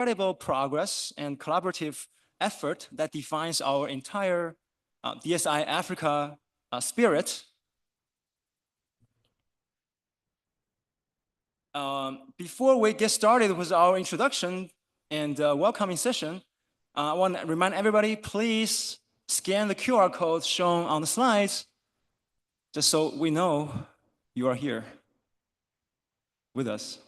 incredible progress and collaborative effort that defines our entire DSI Africa spirit. Before we get started with our introduction and welcoming session, I want to remind everybody, please scan the QR code shown on the slides, just so we know you are here with us.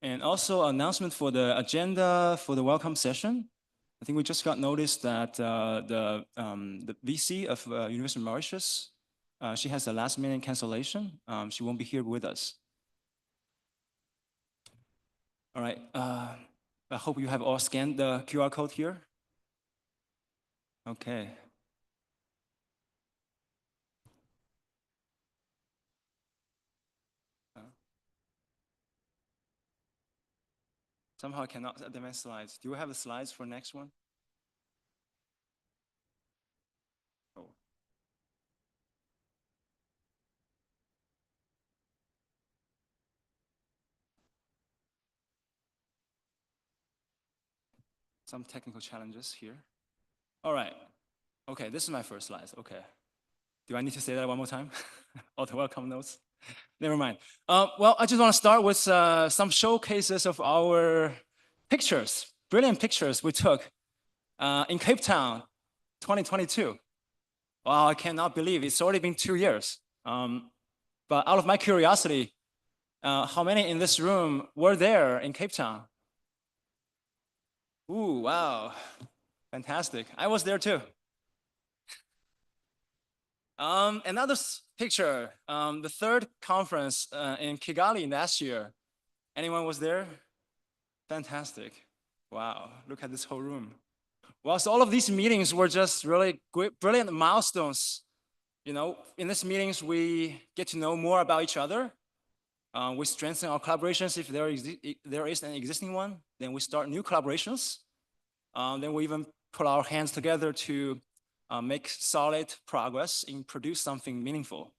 And also announcement for the agenda for the welcome session. I think we just got notice that the VC of University of Mauritius, she has a last minute cancellation. She won't be here with us. All right, I hope you have all scanned the QR code here. Okay. Somehow I cannot advance slides. Do you have the slides for next one? Oh. Some technical challenges here. All right. Okay, this is my first slide. Okay. Do I need to say that one more time? All the welcome notes? Never mind. Well, I just want to start with some showcases of our pictures, brilliant pictures we took in Cape Town, 2022. Wow, I cannot believe it's already been 2 years. But out of my curiosity, how many in this room were there in Cape Town? Ooh, wow, fantastic. I was there too. Another picture, the third conference in Kigali last year. Anyone was there? Fantastic. Wow, look at this whole room. Well, so all of these meetings were just really great, brilliant milestones. You know, in these meetings, we get to know more about each other. We strengthen our collaborations if there is an existing one. Then we start new collaborations. Then we even put our hands together to make solid progress in produce something meaningful.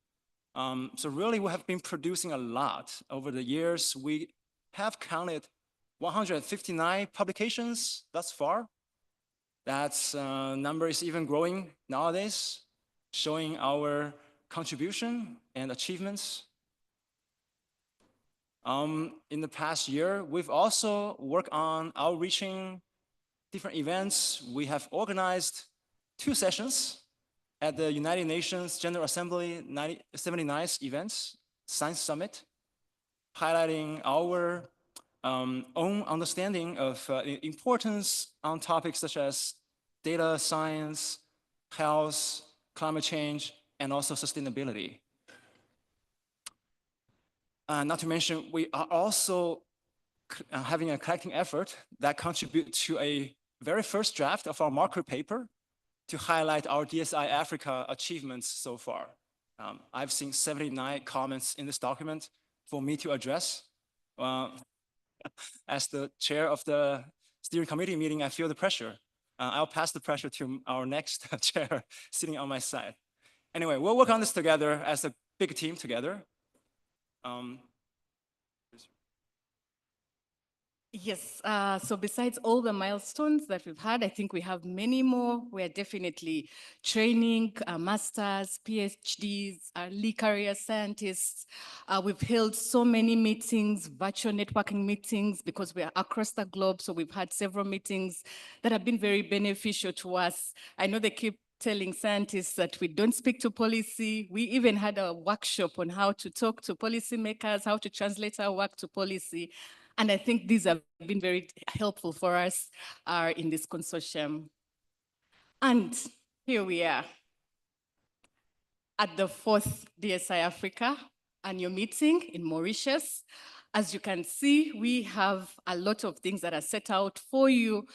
So really, we have been producing a lot over the years. We have counted 159 publications thus far. That number is even growing nowadays, showing our contribution and achievements. In the past year, we've also worked on outreaching different events. We have organized 2 sessions at the United Nations General Assembly 79th events, Science Summit, highlighting our own understanding of importance on topics such as data science, health, climate change, and also sustainability. Not to mention, we are also having a collecting effort that contributes to a very first draft of our marker paper to highlight our DSI Africa achievements so far. I've seen 79 comments in this document for me to address. As the chair of the steering committee meeting, I feel the pressure. I'll pass the pressure to our next chair sitting on my side. Anyway, we'll work on this together as a big team together. Yes, so besides all the milestones that we've had, I think we have many more. We're definitely training masters, PhDs, lead career scientists. We've held so many meetings, virtual networking meetings, because we are across the globe. So we've had several meetings that have been very beneficial to us. I know they keep telling scientists that we don't speak to policy. We even had a workshop on how to talk to policymakers, how to translate our work to policy. And I think these have been very helpful for us in this consortium. And here we are at the 4th DSI Africa annual meeting in Mauritius. As you can see, we have a lot of things that are set out for you.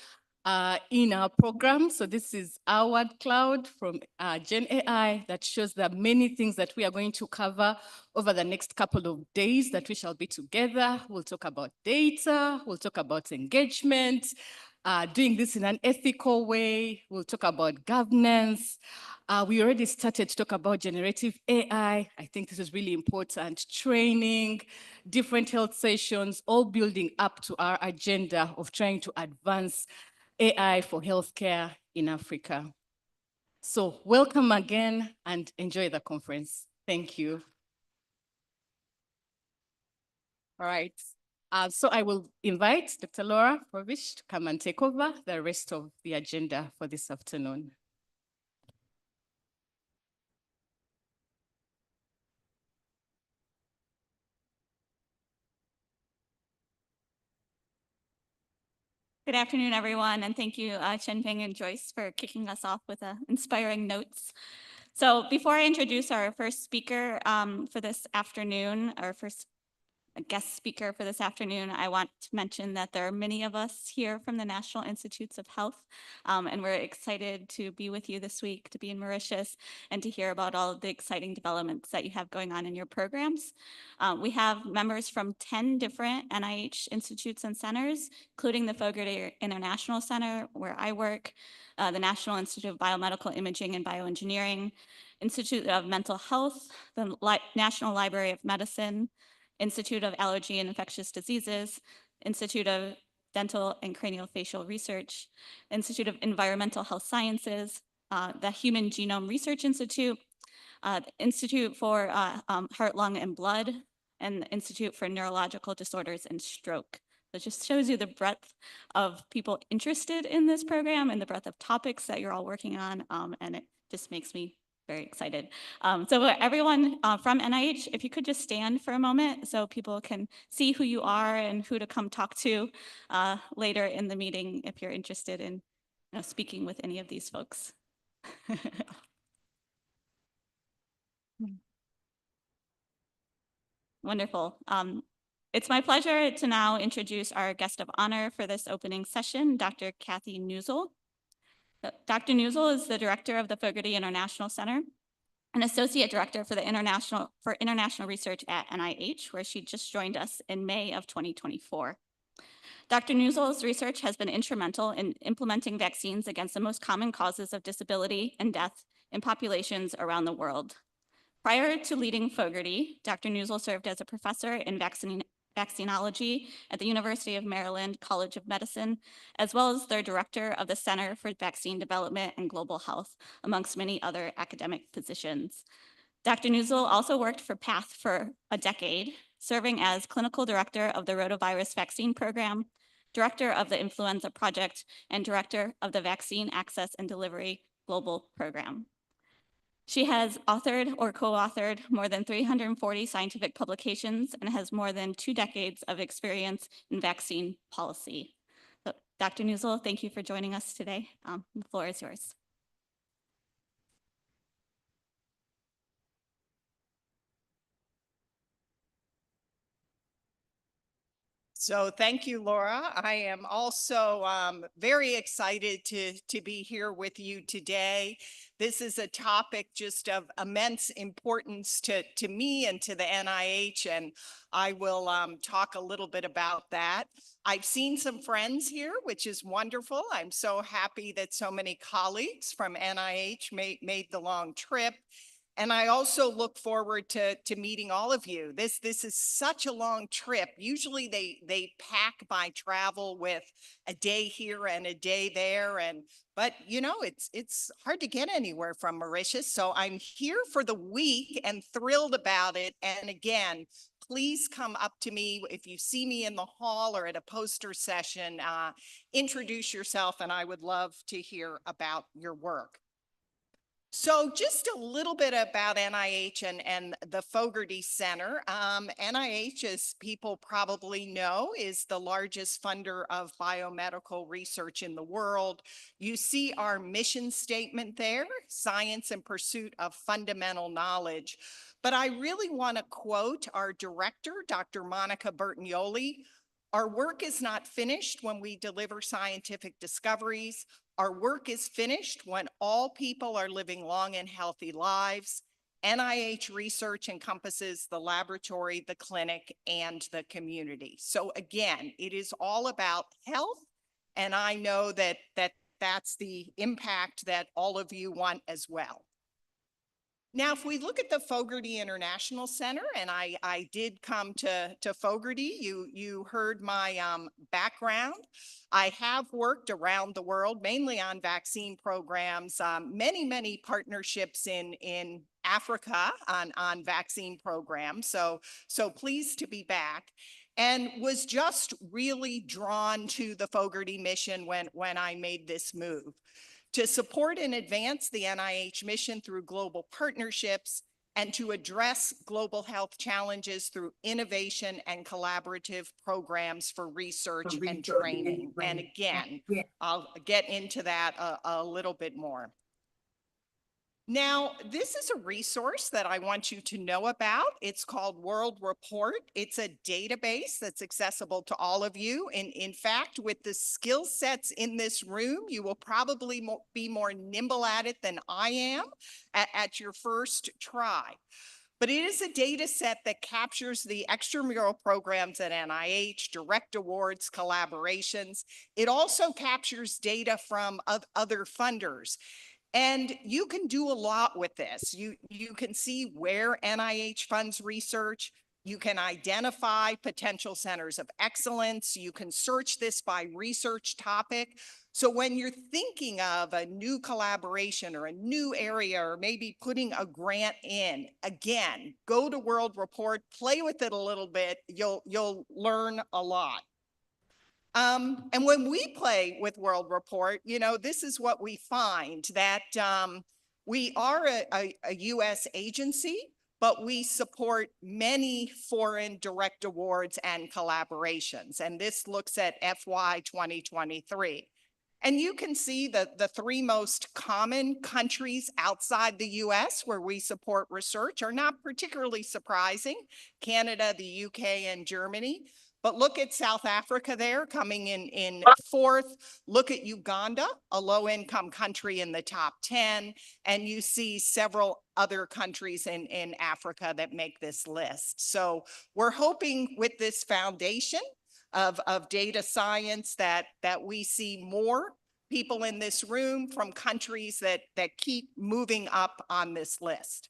in our program. So this is our word cloud from Gen AI that shows the many things that we are going to cover over the next couple of days that we shall be together. We'll talk about data, we'll talk about engagement, doing this in an ethical way. We'll talk about governance. We already started to talk about generative AI. I think this is really important. Training, different health sessions, all building up to our agenda of trying to advance AI for healthcare in Africa. So welcome again and enjoy the conference. Thank you. All right. So I will invite Dr. Laura Provish to come and take over the rest of the agenda for this afternoon. Good afternoon, everyone, and thank you, Chenping and Joyce, for kicking us off with inspiring notes. So before I introduce our first speaker for this afternoon, our first guest speaker for this afternoon, I want to mention that there are many of us here from the National Institutes of Health, and we're excited to be with you this week, to be in Mauritius, and to hear about all of the exciting developments that you have going on in your programs. We have members from 10 different NIH institutes and centers, including the Fogarty International Center, where I work, the National Institute of Biomedical Imaging and Bioengineering, Institute of Mental Health, the National Library of Medicine, Institute of Allergy and Infectious Diseases, Institute of Dental and Craniofacial Research, Institute of Environmental Health Sciences, the Human Genome Research Institute, Institute for Heart, Lung, and Blood, and the Institute for Neurological Disorders and Stroke. So it just shows you the breadth of people interested in this program and the breadth of topics that you're all working on, and it just makes me very excited. So everyone from NIH, if you could just stand for a moment so people can see who you are and who to come talk to later in the meeting if you're interested in speaking with any of these folks. Wonderful. It's my pleasure to now introduce our guest of honor for this opening session, Dr. Kathy Newsel. Dr. Newsel is the director of the Fogarty International Center, an associate director for international research at NIH, where she just joined us in May of 2024. Dr. Newsel's research has been instrumental in implementing vaccines against the most common causes of disability and death in populations around the world. Prior to leading Fogarty, Dr. Newsel served as a professor in vaccinology at the University of Maryland College of Medicine, as well as their director of the Center for Vaccine Development and Global Health, amongst many other academic positions. Dr. Newsel also worked for PATH for a decade, serving as clinical director of the rotavirus vaccine program, director of the influenza project, and director of the Vaccine Access and Delivery Global Program. She has authored or co-authored more than 340 scientific publications and has more than 2 decades of experience in vaccine policy. So, Dr. Newsel, thank you for joining us today. The floor is yours. So thank you, Laura. I am also very excited to be here with you today. This is a topic just of immense importance to me and to the NIH, and I will talk a little bit about that. I've seen some friends here, which is wonderful. I'm so happy that so many colleagues from NIH made the long trip. And I also look forward to meeting all of you. This is such a long trip. Usually they pack my travel with a day here and a day there. But you know, it's hard to get anywhere from Mauritius. So I'm here for the week and thrilled about it. And again, please come up to me if you see me in the hall or at a poster session, introduce yourself, and I would love to hear about your work. So just a little bit about NIH and the Fogarty Center. NIH, as people probably know, is the largest funder of biomedical research in the world. You see our mission statement there, science in pursuit of fundamental knowledge. But I really want to quote our director, Dr. Monica Bertagnoli. Our work is not finished when we deliver scientific discoveries. Our work is finished when all people are living long and healthy lives. NIH research encompasses the laboratory, the clinic, and the community. So again, it is all about health, and I know that that's the impact that all of you want as well. Now, if we look at the Fogarty International Center, and I did come to Fogarty, you heard my background. I have worked around the world, mainly on vaccine programs, many partnerships in Africa on vaccine programs. So pleased to be back, and was just really drawn to the Fogarty mission when I made this move to support and advance the NIH mission through global partnerships and to address global health challenges through innovation and collaborative programs for research and training. And again, I'll get into that a little bit more. Now, this is a resource that I want you to know about. It's called World Report. It's a database that's accessible to all of you. And in fact, with the skill sets in this room, you will probably be more nimble at it than I am at your first try. But it is a data set that captures the extramural programs at NIH, direct awards, collaborations. It also captures data from other funders. And you can do a lot with this. You can see where NIH funds research. You can identify potential centers of excellence. You can search this by research topic. So when you're thinking of a new collaboration or a new area, or maybe putting a grant in, again, go to World Report, play with it a little bit. You'll learn a lot. And when we play with World Report, you know, this is what we find, that we are a US agency, but we support many foreign direct awards and collaborations. And this looks at FY 2023. And you can see that the three most common countries outside the US where we support research are not particularly surprising: Canada, the UK, and Germany. But look at South Africa there coming in fourth. Look at Uganda, a low-income country, in the top 10. And you see several other countries in Africa that make this list. So we're hoping with this foundation of data science that we see more people in this room from countries that keep moving up on this list.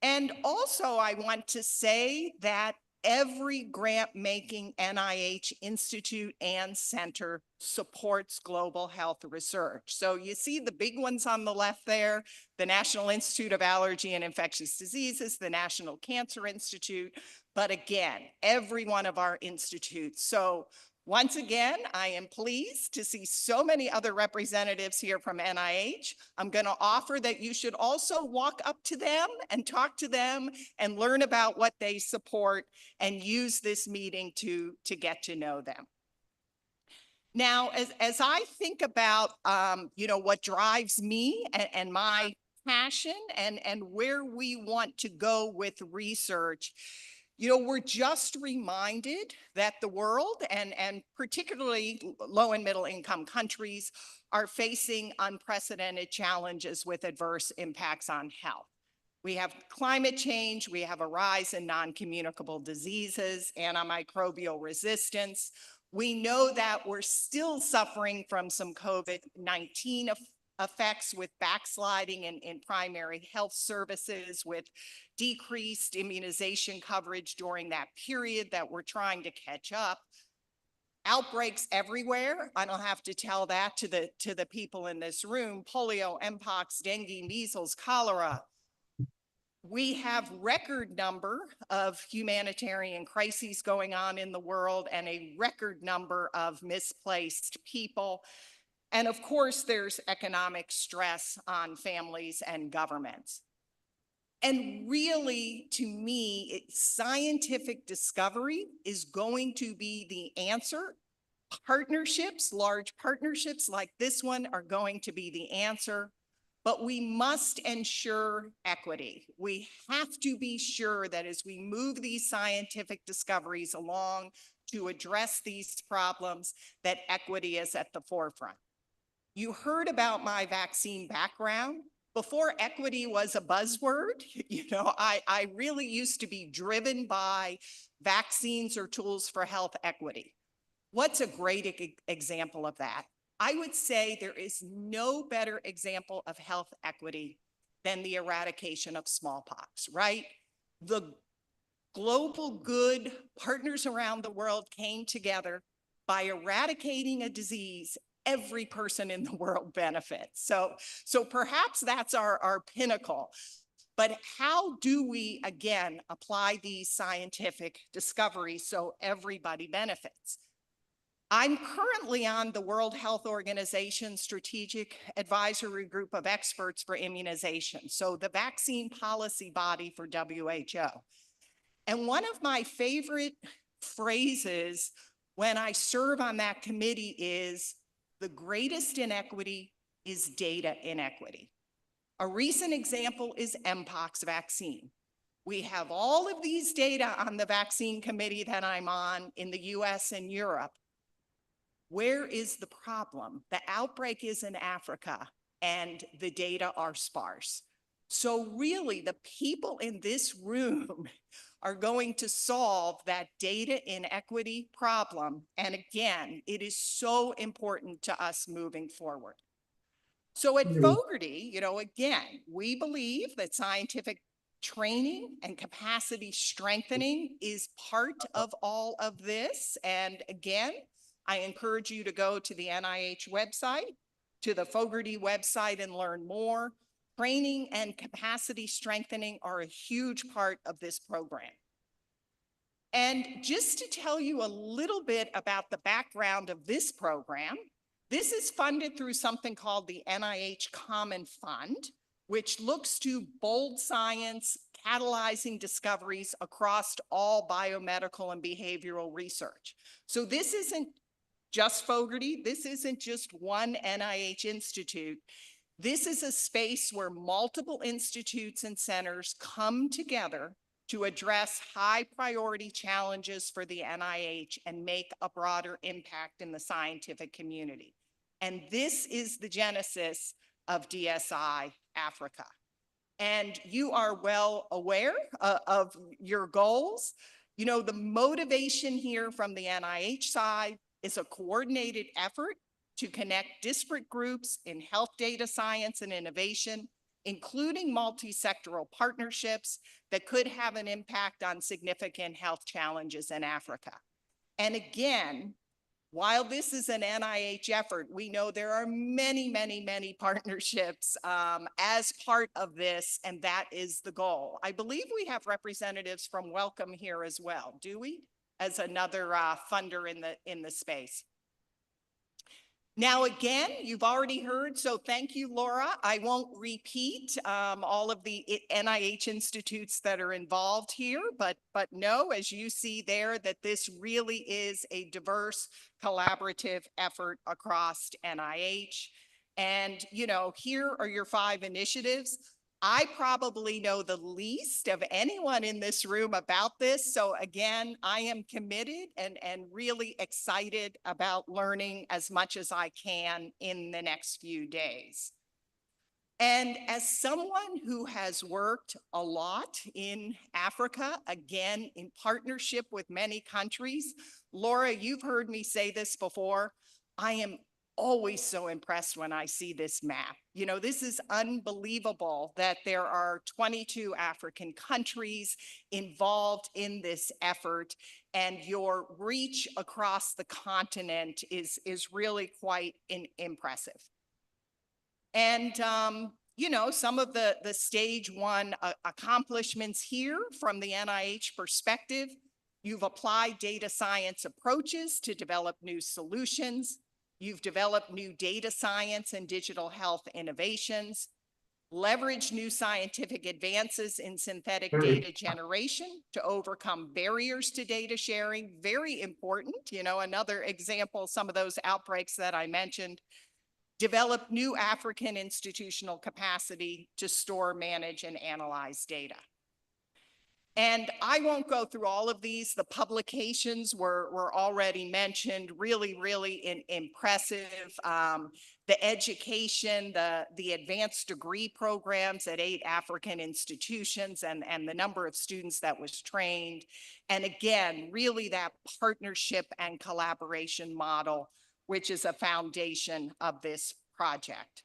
And also I want to say that every grant-making NIH institute and center supports global health research. So you see the big ones on the left there: the National Institute of Allergy and Infectious Diseases, the National Cancer Institute, but again, every one of our institutes. So once again, I am pleased to see so many other representatives here from NIH. I'm going to offer that you should also walk up to them and talk to them and learn about what they support and use this meeting to get to know them. Now, as I think about, you know, what drives me and my passion and where we want to go with research, you know, we're just reminded that the world and particularly low and middle income countries are facing unprecedented challenges with adverse impacts on health. We have climate change, we have a rise in non-communicable diseases, antimicrobial resistance. We know that we're still suffering from some COVID-19 effects, with backsliding in primary health services, with decreased immunization coverage during that period that we're trying to catch up. Outbreaks everywhere. I don't have to tell that to the people in this room: polio, mpox, dengue, measles, cholera. We have record number of humanitarian crises going on in the world and a record number of misplaced people. And of course, there's economic stress on families and governments. And really, to me, scientific discovery is going to be the answer. Partnerships, large partnerships like this one, are going to be the answer. But we must ensure equity. We have to be sure that as we move these scientific discoveries along, to address these problems, that equity is at the forefront. You heard about my vaccine background. Before equity was a buzzword, I really used to be driven by vaccines or tools for health equity. What's a great example of that? I would say there is no better example of health equity than the eradication of smallpox, right? The global good partners around the world came together. By eradicating a disease, every person in the world benefits. So perhaps that's our pinnacle. But how do we, again, apply these scientific discoveries so everybody benefits? I'm currently on the World Health Organization Strategic Advisory Group of Experts for Immunization, so the vaccine policy body for WHO. And one of my favorite phrases when I serve on that committee is, the greatest inequity is data inequity. A recent example is Mpox vaccine. We have all of these data on the vaccine committee that I'm on in the US and Europe. Where is the problem? The outbreak is in Africa and the data are sparse. So really, the people in this room are going to solve that data inequity problem. And again, it is so important to us moving forward. So at Fogarty, again, we believe that scientific training and capacity strengthening is part of all of this. And again, I encourage you to go to the NIH website, to the Fogarty website, and learn more. Training and capacity strengthening are a huge part of this program. And just to tell you a little bit about the background of this program, this is funded through something called the NIH Common Fund, which looks to bold science, catalyzing discoveries across all biomedical and behavioral research. So this isn't just Fogarty. This isn't just one NIH institute. This is a space where multiple institutes and centers come together to address high priority challenges for the NIH and make a broader impact in the scientific community. And this is the genesis of DSI Africa. And you are well aware of your goals. The motivation here from the NIH side is a coordinated effort to connect disparate groups in health data science and innovation, including multi-sectoral partnerships that could have an impact on significant health challenges in Africa. And again, while this is an NIH effort, we know there are many, many, many partnerships as part of this, and that is the goal. I believe we have representatives from Wellcome here as well, do we? As another funder in the space. Now, again, you've already heard, so thank you, Laura. I won't repeat all of the NIH institutes that are involved here, but know, as you see there, that this really is a diverse, collaborative effort across NIH. And, here are your 5 initiatives. I probably know the least of anyone in this room about this. So again, I am committed and really excited about learning as much as I can in the next few days. And as someone who has worked a lot in Africa, again, in partnership with many countries, Laura, you've heard me say this before, I am always so impressed when I see this map. This is unbelievable that there are 22 African countries involved in this effort, and your reach across the continent is really quite impressive. And, some of the stage 1 accomplishments here from the NIH perspective, you've applied data science approaches to develop new solutions. You've developed new data science and digital health innovations, leveraged new scientific advances in synthetic data generation to overcome barriers to data sharing. Very important, another example, some of those outbreaks that I mentioned. Develop new African institutional capacity to store, manage, and analyze data. And I won't go through all of these. The publications were already mentioned, really impressive. The education, the advanced degree programs at 8 African institutions and the number of students that was trained. And again, really that partnership and collaboration model, which is a foundation of this project.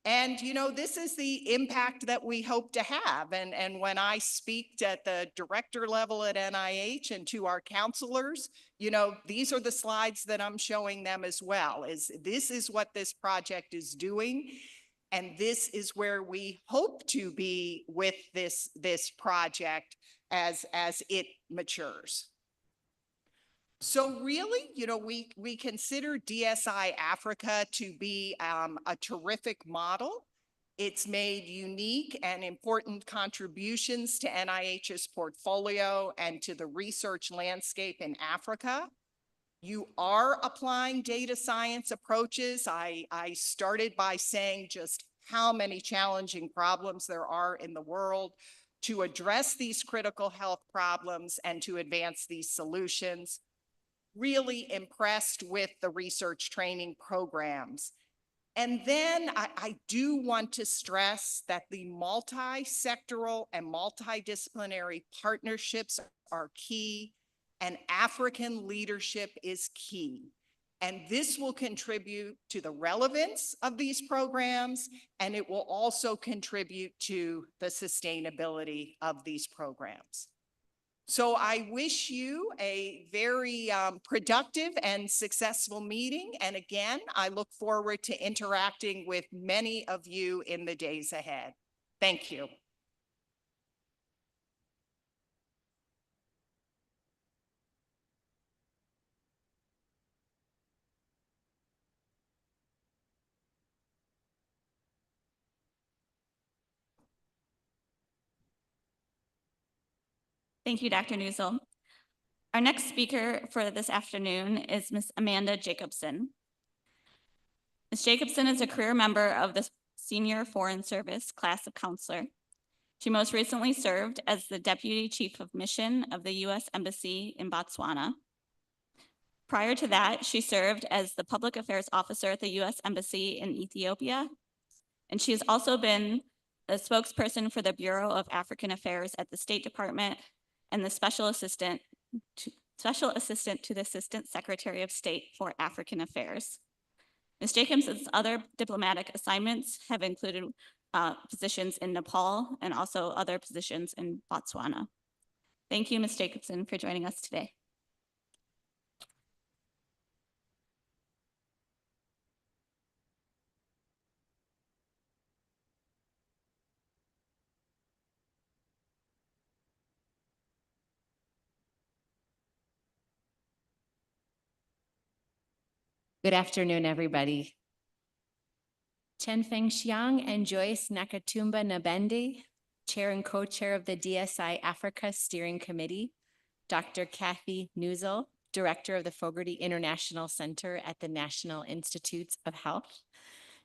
And, you know, this is the impact that we hope to have. And when I speak at the director level at NIH and to our counselors, you know, these are the slides that I'm showing them as well. This is what this project is doing. And this is where we hope to be with this project as it matures. So really, you know, we consider DSI Africa to be a terrific model. It's made unique and important contributions to NIH's portfolio and to the research landscape in Africa. You are applying data science approaches. I started by saying just how many challenging problems there are in the world to address these critical health problems and to advance these solutions. Really impressed with the research training programs. And then I do want to stress that the multi-sectoral and multidisciplinary partnerships are key, and African leadership is key. And this will contribute to the relevance of these programs, and it will also contribute to the sustainability of these programs. So I wish you a very productive and successful meeting. And again, I look forward to interacting with many of you in the days ahead. Thank you. Thank you, Dr. Newsel. Our next speaker for this afternoon is Ms. Amanda Jacobson. Ms. Jacobson is a career member of the Senior Foreign Service Class of Counselor. She most recently served as the Deputy Chief of Mission of the U.S. Embassy in Botswana. Prior to that, she served as the Public Affairs Officer at the U.S. Embassy in Ethiopia. And she has also been a spokesperson for the Bureau of African Affairs at the State Department and the Special Assistant to the Assistant Secretary of State for African Affairs. Ms. Jacobson's other diplomatic assignments have included positions in Nepal and also other positions in Botswana. Thank you, Ms. Jacobson, for joining us today. Good afternoon, everybody. Chen Feng Xiang and Joyce Nakatumba Nabende, Chair and Co-Chair of the DSI Africa Steering Committee, Dr. Kathy Newsel, Director of the Fogarty International Center at the National Institutes of Health,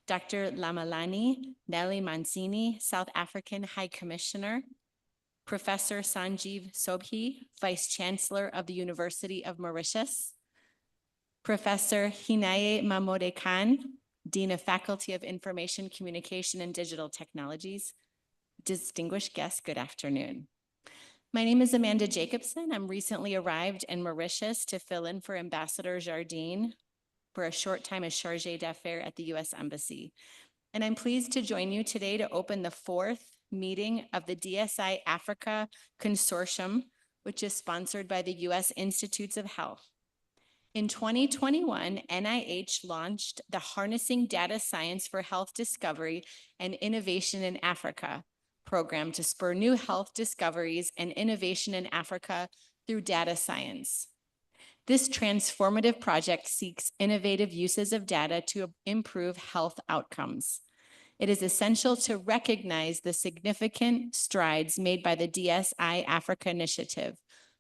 Dr. Lamalani Nelly Manzini, South African High Commissioner, Professor Sanjeev Sobhi, Vice Chancellor of the University of Mauritius, Professor Hinaye Mamode Khan, Dean of Faculty of Information, Communication, and Digital Technologies. Distinguished guests, good afternoon. My name is Amanda Jacobson. I'm recently arrived in Mauritius to fill in for Ambassador Jardine for a short time as Charge d'Affaires at the U.S. Embassy. And I'm pleased to join you today to open the 4th meeting of the DSI Africa Consortium, which is sponsored by the U.S. Institutes of Health. In 2021, NIH launched the Harnessing Data Science for Health Discovery and Innovation in Africa program to spur new health discoveries and innovation in Africa through data science. This transformative project seeks innovative uses of data to improve health outcomes. It is essential to recognize the significant strides made by the DSI Africa initiative,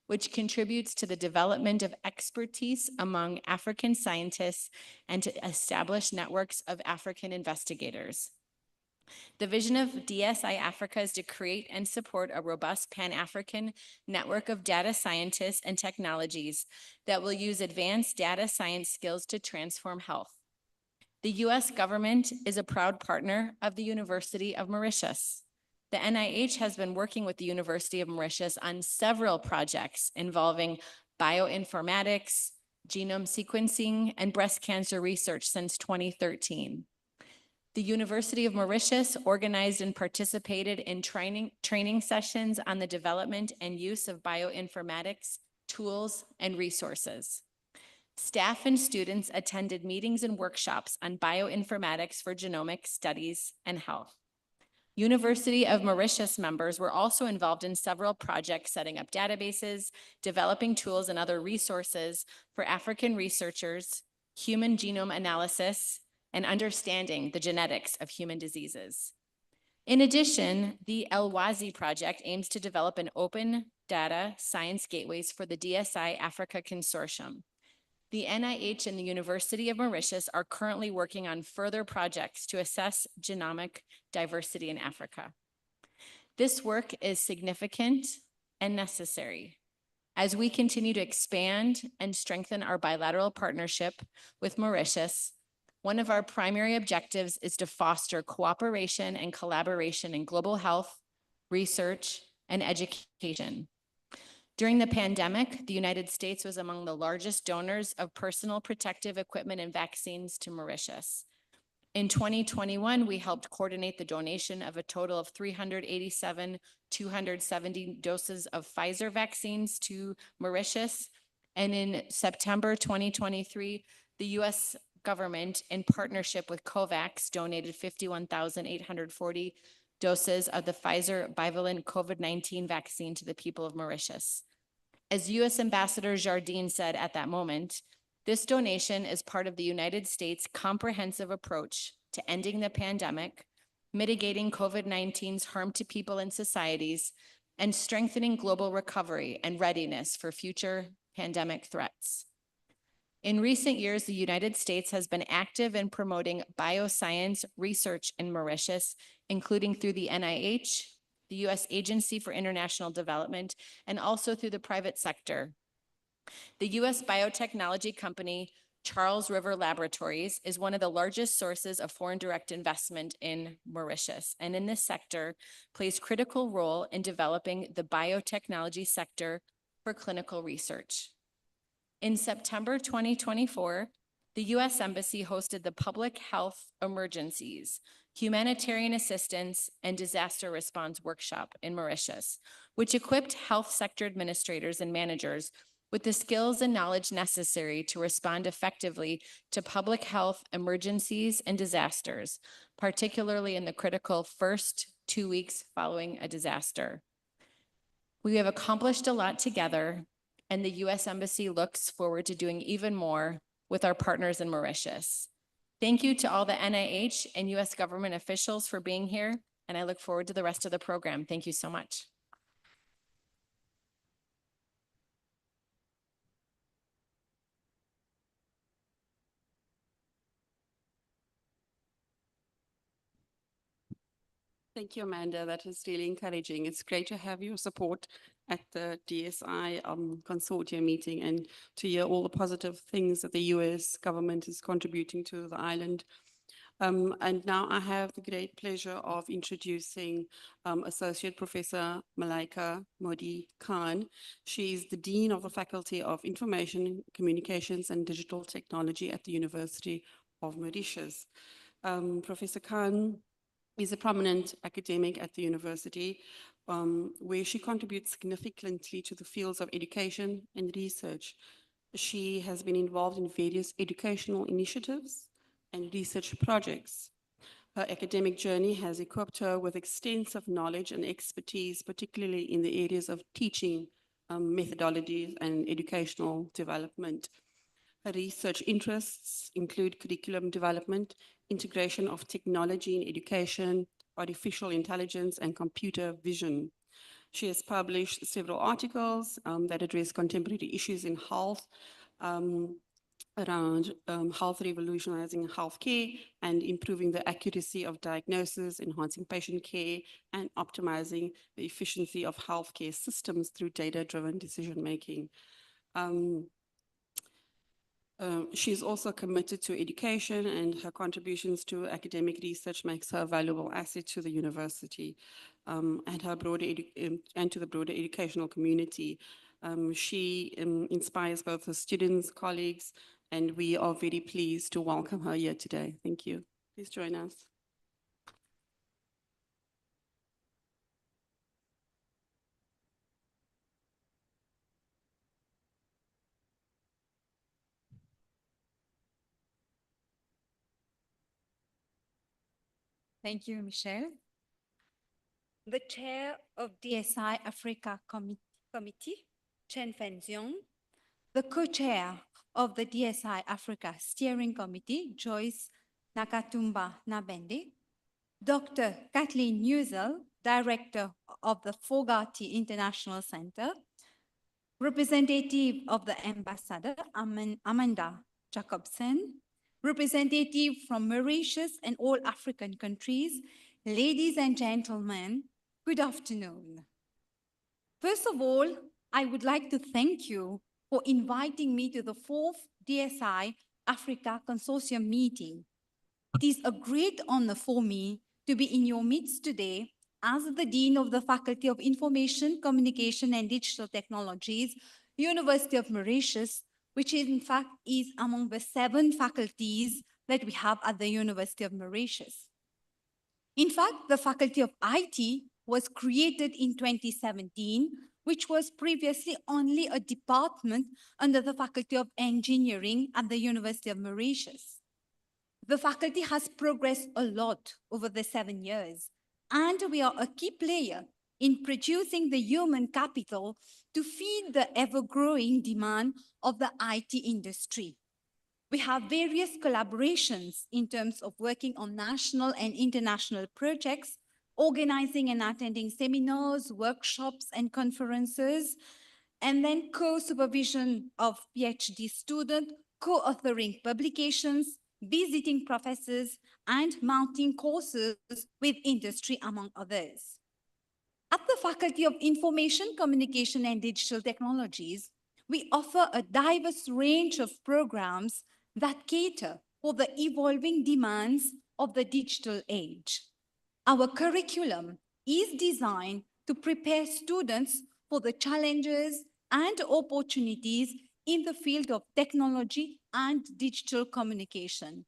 which contributes to the development of expertise among African scientists and to establish networks of African investigators. The vision of DSI Africa is to create and support a robust Pan-African network of data scientists and technologies that will use advanced data science skills to transform health. The US government is a proud partner of the University of Mauritius. The NIH has been working with the University of Mauritius on several projects involving bioinformatics, genome sequencing, and breast cancer research since 2013. The University of Mauritius organized and participated in training sessions on the development and use of bioinformatics, tools, and resources. Staff and students attended meetings and workshops on bioinformatics for genomic studies and health. University of Mauritius members were also involved in several projects setting up databases, developing tools and other resources for African researchers, human genome analysis, and understanding the genetics of human diseases. In addition, the El-Wazi project aims to develop an open data science gateways for the DSI Africa Consortium. The NIH and the University of Mauritius are currently working on further projects to assess genomic diversity in Africa. This work is significant and necessary as we continue to expand and strengthen our bilateral partnership with Mauritius. One of our primary objectives is to foster cooperation and collaboration in global health, research, and education. During the pandemic, the United States was among the largest donors of personal protective equipment and vaccines to Mauritius. In 2021, we helped coordinate the donation of a total of 387,270 doses of Pfizer vaccines to Mauritius. And in September 2023, the US government, in partnership with COVAX, donated 51,840 doses of the Pfizer bivalent COVID-19 vaccine to the people of Mauritius. As US Ambassador Jardine said at that moment, this donation is part of the United States' comprehensive approach to ending the pandemic, mitigating COVID-19's harm to people and societies, and strengthening global recovery and readiness for future pandemic threats. In recent years, the United States has been active in promoting bioscience research in Mauritius, including through the NIH, the US Agency for International Development, and also through the private sector. The US biotechnology company Charles River Laboratories is one of the largest sources of foreign direct investment in Mauritius, and in this sector plays a critical role in developing the biotechnology sector for clinical research. In September 2024, the US Embassy hosted the Public Health Emergencies, Humanitarian Assistance, and Disaster Response Workshop in Mauritius, which equipped health sector administrators and managers with the skills and knowledge necessary to respond effectively to public health emergencies and disasters, particularly in the critical first 2 weeks following a disaster. We have accomplished a lot together, and the US Embassy looks forward to doing even more with our partners in Mauritius. Thank you to all the NIH and US government officials for being here, and I look forward to the rest of the program. Thank you so much. Thank you, Amanda. That is really encouraging. It's great to have your support at the DSI Consortium meeting and to hear all the positive things that the US government is contributing to the island. And now I have the great pleasure of introducing Associate Professor Malaika Modi Khan. She is the Dean of the Faculty of Information, Communications and Digital Technology at the University of Mauritius. Professor Khan is a prominent academic at the university, where she contributes significantly to the fields of education and research. She has been involved in various educational initiatives and research projects. Her academic journey has equipped her with extensive knowledge and expertise, particularly in the areas of teaching methodologies and educational development. Her research interests include curriculum development, integration of technology in education, artificial intelligence, and computer vision. She has published several articles that address contemporary issues in health, around health revolutionizing healthcare and improving the accuracy of diagnosis, enhancing patient care, and optimizing the efficiency of healthcare systems through data-driven decision-making. She's also committed to education, and her contributions to academic research makes her a valuable asset to the university and her broader and to the broader educational community. She inspires both her students, colleagues, and we are very pleased to welcome her here today. Thank you. Please join us. Thank you, Michelle. The chair of DSI Africa Committee, Chen Fenziong, the co-chair of the DSI Africa Steering Committee, Joyce Nakatumba Nabende, Dr. Kathleen Newsel, director of the Fogarty International Center, representative of the ambassador, Amanda Jacobson, representative from Mauritius and all African countries, ladies and gentlemen, good afternoon. First of all, I would like to thank you for inviting me to the 4th DSI Africa Consortium meeting. It is a great honor for me to be in your midst today as the Dean of the Faculty of Information, Communication and Digital Technologies, University of Mauritius, which in fact is among the 7 faculties that we have at the University of Mauritius. In fact, the Faculty of IT was created in 2017, which was previously only a department under the Faculty of Engineering at the University of Mauritius. The faculty has progressed a lot over the 7 years, and we are a key player in producing the human capital to feed the ever-growing demand of the IT industry. We have various collaborations in terms of working on national and international projects, organizing and attending seminars, workshops, and conferences, and then co-supervision of PhD students, co-authoring publications, visiting professors, and mounting courses with industry, among others. At the Faculty of Information, Communication, and Digital Technologies, we offer a diverse range of programs that cater for the evolving demands of the digital age. Our curriculum is designed to prepare students for the challenges and opportunities in the field of technology and digital communication.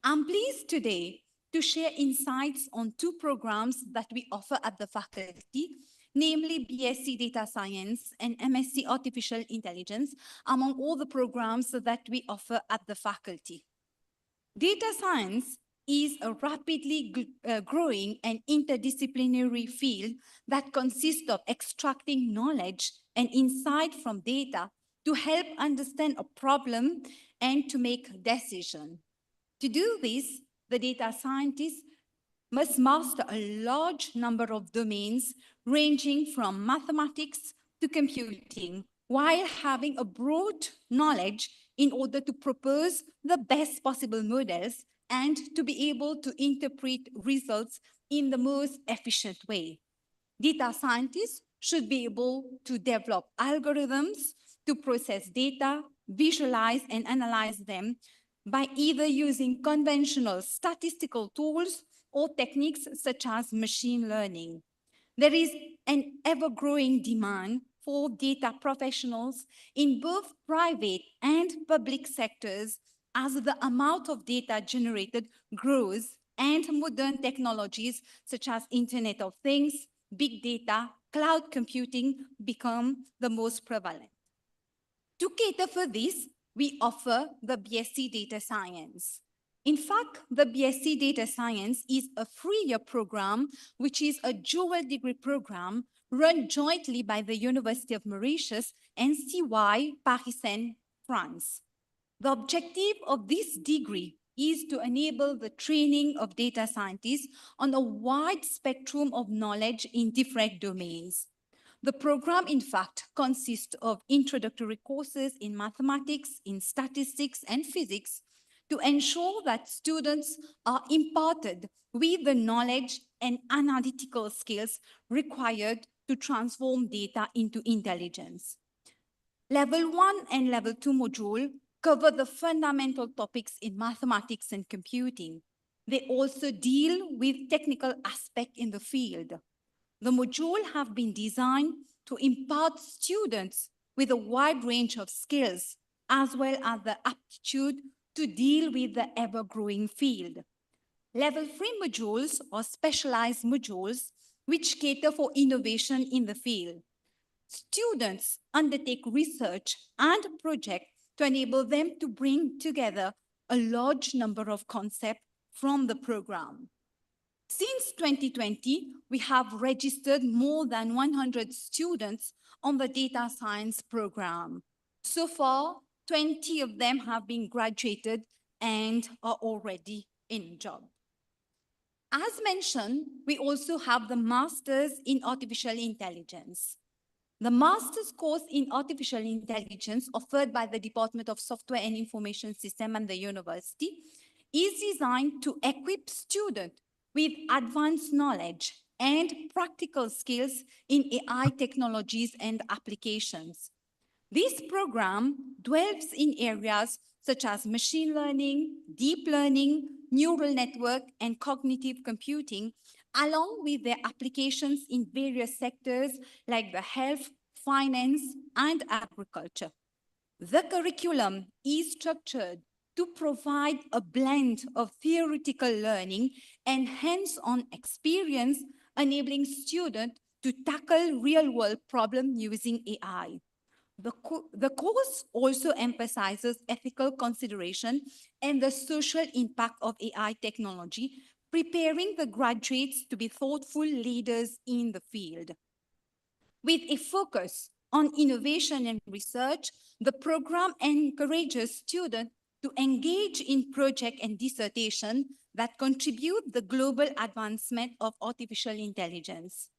I'm pleased today to share insights on 2 programs that we offer at the faculty, namely BSc Data Science and MSc Artificial Intelligence, among all the programs that we offer at the faculty. Data science is a rapidly growing and interdisciplinary field that consists of extracting knowledge and insight from data to help understand a problem and to make decisions. To do this, the data scientists must master a large number of domains ranging from mathematics to computing, while having a broad knowledge in order to propose the best possible models and to be able to interpret results in the most efficient way. Data scientists should be able to develop algorithms to process data, visualize and analyze them by either using conventional statistical tools or techniques such as machine learning. There is an ever-growing demand for data professionals in both private and public sectors as the amount of data generated grows and modern technologies such as Internet of Things, big data, cloud computing become the most prevalent. To cater for this, we offer the BSc Data Science. In fact, the BSc Data Science is a 3-year program, which is a dual degree program run jointly by the University of Mauritius and CY Paris-Seine, France. The objective of this degree is to enable the training of data scientists on a wide spectrum of knowledge in different domains. The program, in fact, consists of introductory courses in mathematics, in statistics, and physics to ensure that students are imparted with the knowledge and analytical skills required to transform data into intelligence. Level 1 and Level 2 module cover the fundamental topics in mathematics and computing. They also deal with technical aspects in the field. The module have been designed to impart students with a wide range of skills, as well as the aptitude to deal with the ever-growing field. Level 3 modules or specialized modules which cater for innovation in the field. Students undertake research and projects to enable them to bring together a large number of concepts from the program. Since 2020, we have registered more than 100 students on the data science program. So far, 20 of them have been graduated and are already in job. As mentioned, we also have the Masters in Artificial Intelligence. The master's course in artificial intelligence offered by the Department of Software and Information System and the university is designed to equip students with advanced knowledge and practical skills in AI technologies and applications. This program dwells in areas such as machine learning, deep learning, neural network, and cognitive computing, along with their applications in various sectors like the health, finance, and agriculture. The curriculum is structured to provide a blend of theoretical learning and hands-on experience, enabling students to tackle real-world problems using AI. The course also emphasizes ethical consideration and the social impact of AI technology, preparing the graduates to be thoughtful leaders in the field. With a focus on innovation and research, the program encourages students to engage in projects and dissertation that contribute the global advancement of artificial intelligence.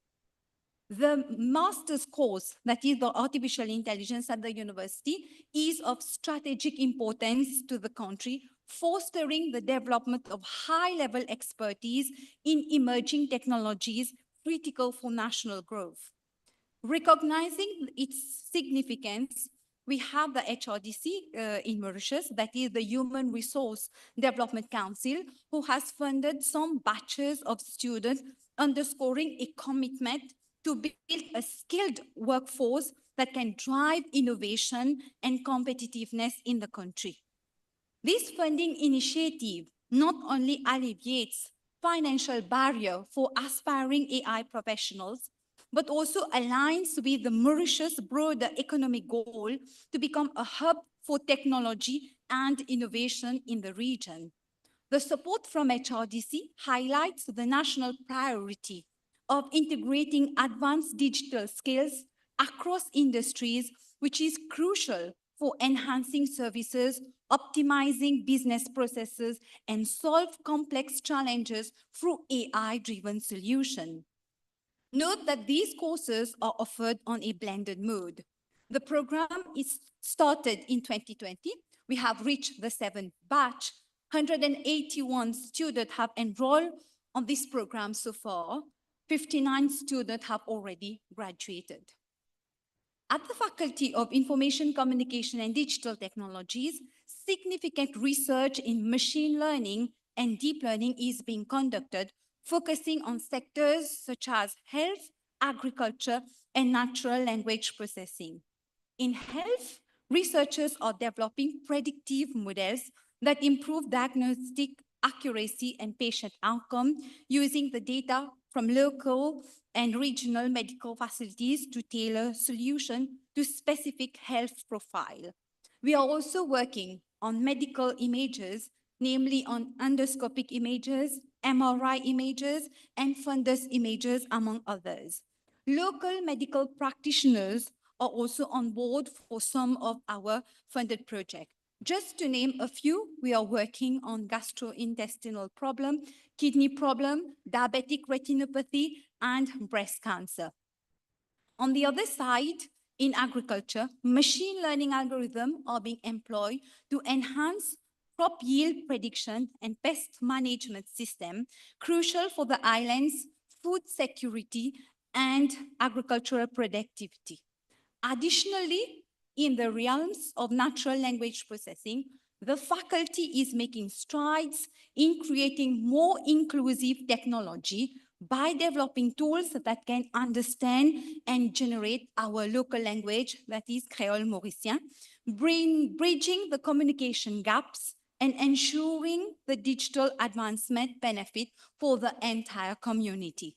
The master's course, that is the artificial intelligence at the university, is of strategic importance to the country, fostering the development of high-level expertise in emerging technologies critical for national growth. Recognizing its significance, we have the HRDC in Mauritius, that is the Human Resource Development Council, who has funded some batches of students, underscoring a commitment to build a skilled workforce that can drive innovation and competitiveness in the country. This funding initiative not only alleviates financial barrier for aspiring AI professionals, but also aligns with the Mauritius broader economic goal to become a hub for technology and innovation in the region. The support from HRDC highlights the national priority of integrating advanced digital skills across industries, which is crucial for enhancing services, optimizing business processes, and solve complex challenges through AI-driven solutions. Note that these courses are offered on a blended mode. The program is started in 2020. We have reached the 7th batch. 181 students have enrolled on this program so far. 59 students have already graduated. At the Faculty of Information Communication and Digital Technologies, significant research in machine learning and deep learning is being conducted, focusing on sectors such as health, agriculture, and natural language processing. In health, researchers are developing predictive models that improve diagnostic accuracy and patient outcome using the data from local and regional medical facilities to tailor solutions to specific health profile. We are also working on medical images, namely on endoscopic images, MRI images, and fundus images, among others. Local medical practitioners are also on board for some of our funded projects. Just to name a few, we are working on gastrointestinal problem, kidney problem, diabetic retinopathy, and breast cancer. On the other side, in agriculture, machine learning algorithms are being employed to enhance crop yield prediction and pest management system, crucial for the island's food security and agricultural productivity. Additionally, in the realms of natural language processing, the faculty is making strides in creating more inclusive technology by developing tools that can understand and generate our local language, that is Creole Mauricien, bridging the communication gaps and ensuring the digital advancement benefit for the entire community.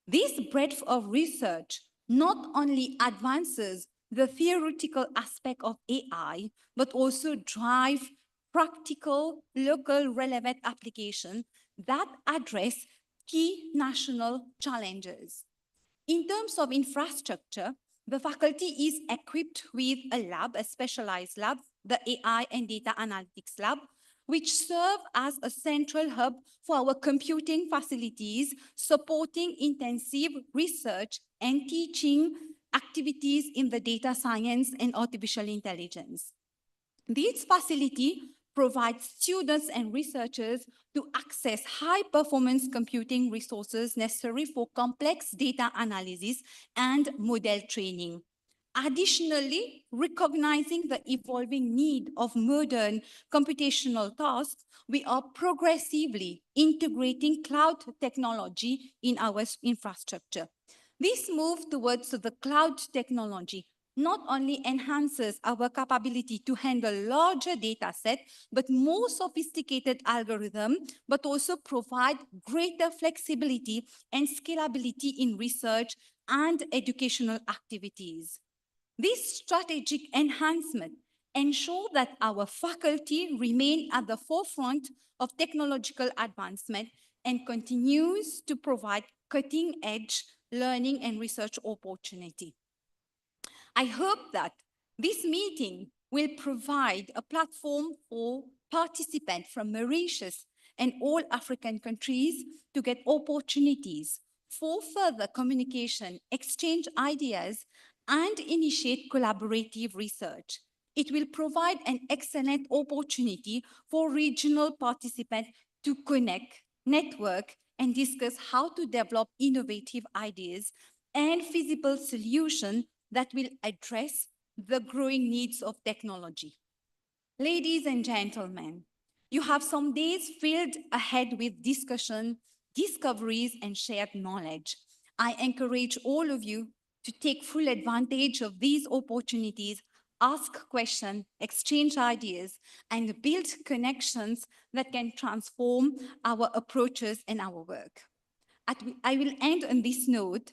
This breadth of research not only advances the theoretical aspect of AI, but also drive practical, local relevant applications that address key national challenges. In terms of infrastructure, the faculty is equipped with a lab, a specialized lab, the AI and Data Analytics Lab, which serve as a central hub for our computing facilities, supporting intensive research and teaching activities in the data science and artificial intelligence. This facility provides students and researchers to access high-performance computing resources necessary for complex data analysis and model training. Additionally, recognizing the evolving need of modern computational tasks, we are progressively integrating cloud technology in our infrastructure. This move towards the cloud technology not only enhances our capability to handle larger data sets, but more sophisticated algorithms, but also provide greater flexibility and scalability in research and educational activities. This strategic enhancement ensure that our faculty remain at the forefront of technological advancement and continues to provide cutting-edge learning and research opportunity. I hope that this meeting will provide a platform for participants from Mauritius and all African countries to get opportunities for further communication, exchange ideas, and initiate collaborative research. It will provide an excellent opportunity for regional participants to connect, network, and discuss how to develop innovative ideas and feasible solutions that will address the growing needs of technology. Ladies and gentlemen, you have some days filled ahead with discussion, discoveries, and shared knowledge. I encourage all of you to take full advantage of these opportunities, ask questions, exchange ideas, and build connections that can transform our approaches and our work. I will end on this note.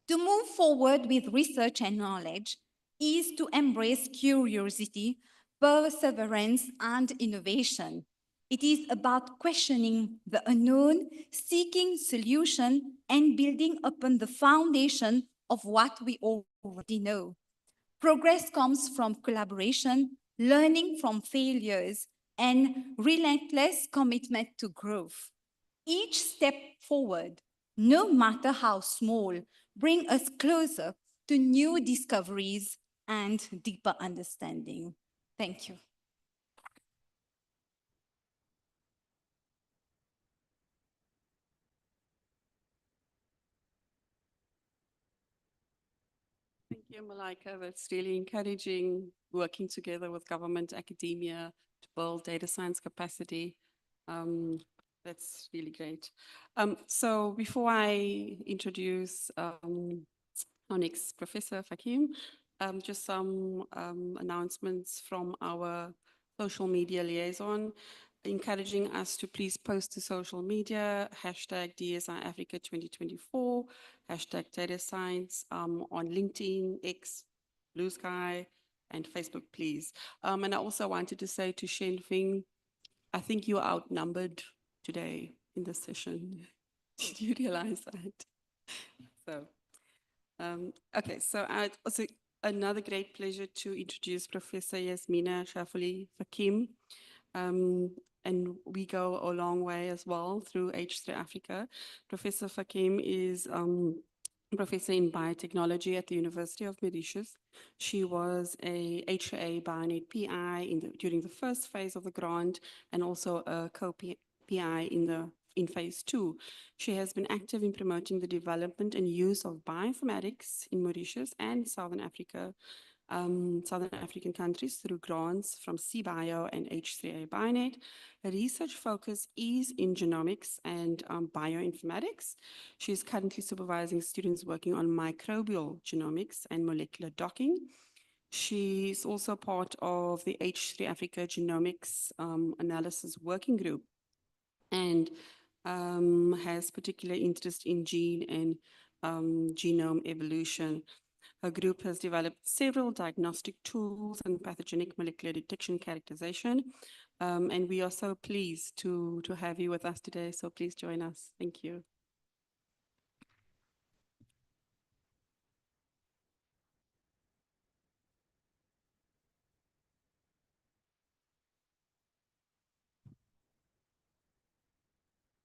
To move forward with research and knowledge is to embrace curiosity, perseverance, and innovation. It is about questioning the unknown, seeking solution, and building upon the foundation of what we already know. Progress comes from collaboration, learning from failures, and relentless commitment to growth. Each step forward, no matter how small, bring us closer to new discoveries and deeper understanding. Thank you. Thank you, Malaika. That's really encouraging, working together with government, academia to build data science capacity. That's really great. So before I introduce our next Professor Fakim, just some announcements from our social media liaison, encouraging us to please post to social media, hashtag DSI Africa 2024, hashtag data science on LinkedIn, X, Blue Sky, and Facebook, please. And I also wanted to say to Shen Fing, I think you're outnumbered today in this session. Did you realize that? So, okay, so also another great pleasure to introduce Professor Yasmina Shafuli Fakim. And we go a long way as well through H3 Africa. Professor Fakim is professor in biotechnology at the University of Mauritius. She was a HA Bionet PI during the first phase of the grant and also a co-PI in phase 2. She has been active in promoting the development and use of bioinformatics in Mauritius and Southern African countries through grants from CBio and H3A Bionet. Her research focus is in genomics and bioinformatics. She is currently supervising students working on microbial genomics and molecular docking. She is also part of the H3 Africa Genomics Analysis Working Group and has particular interest in gene and genome evolution. Her group has developed several diagnostic tools and pathogenic molecular detection characterization. And we are so pleased to have you with us today. So please join us. Thank you.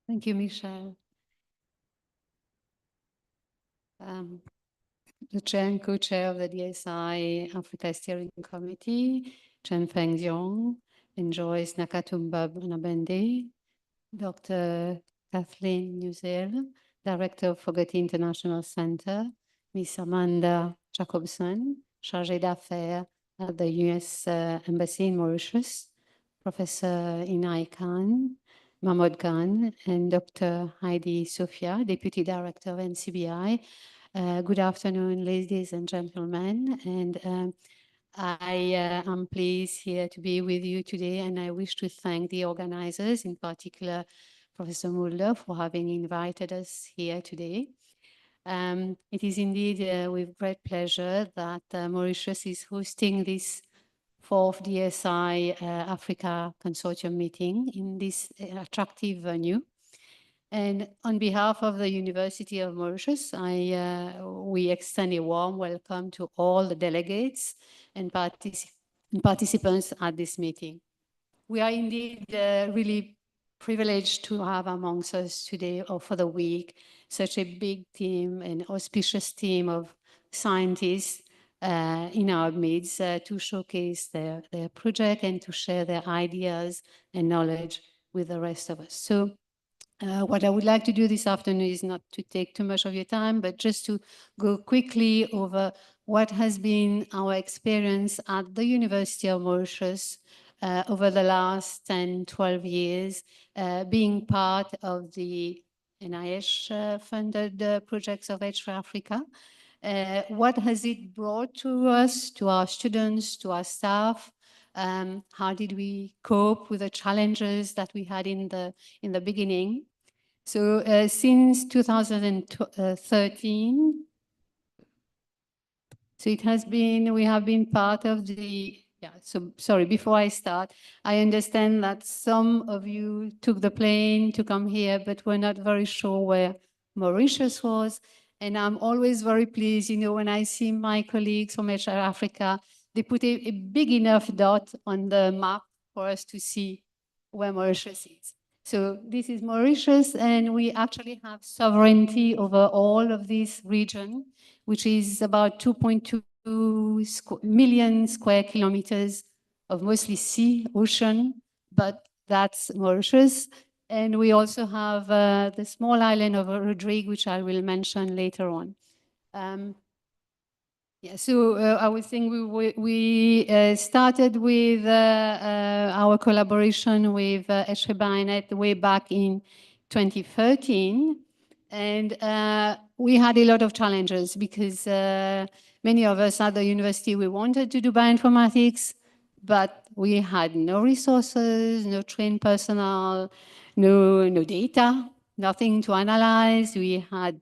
Thank you, Michelle. The chair and co-chair of the DSI Africa Steering Committee, Chen Feng Xiong, and Joyce Nakatumba Nabende, Dr. Kathleen Newsell, Director of Fogarty International Center, Miss Amanda Jacobson, Chargée d'Affaires at the US Embassy in Mauritius, Professor Inai Khan, Mahmoud Khan, and Dr. Heidi Sofia, Deputy Director of NCBI. Good afternoon, ladies and gentlemen, and I am pleased here to be with you today, and I wish to thank the organizers, in particular Professor Mulder, for having invited us here today. It is indeed with great pleasure that Mauritius is hosting this 4th DSI Africa Consortium meeting in this attractive venue. And on behalf of the University of Mauritius, we extend a warm welcome to all the delegates and participants at this meeting. We are indeed really privileged to have amongst us today, or for the week, such a big team, an auspicious team of scientists in our midst to showcase their project and to share their ideas and knowledge with the rest of us. So what I would like to do this afternoon is not to take too much of your time, but just to go quickly over what has been our experience at the University of Mauritius over the last 10, 12 years, being part of the NIH-funded projects of H3 Africa. What has it brought to us, to our students, to our staff? How did we cope with the challenges that we had in the beginning? So since 2013, so it has been, we have been part of the, so sorry, before I start, I understand that some of you took the plane to come here, but we're not very sure where Mauritius was. And I'm always very pleased, you know, when I see my colleagues from HR Africa, they put a big enough dot on the map for us to see where Mauritius is. So this is Mauritius, and we actually have sovereignty over all of this region, which is about 2.2 million square kilometers of mostly sea, ocean, but that's Mauritius. And we also have the small island of Rodrigue, which I will mention later on. Yeah, so I was saying we started with our collaboration with H3 Bionet way back in 2013. And we had a lot of challenges because many of us at the university, we wanted to do bioinformatics, but we had no resources, no trained personnel, no data, nothing to analyze. We had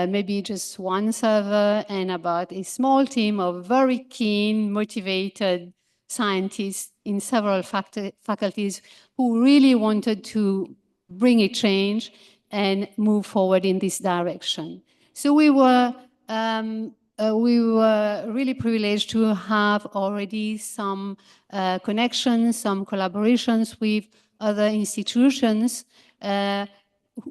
maybe just one server and about a small team of very keen, motivated scientists in several faculties who really wanted to bring a change and move forward in this direction. So we were really privileged to have already some connections, some collaborations with other institutions.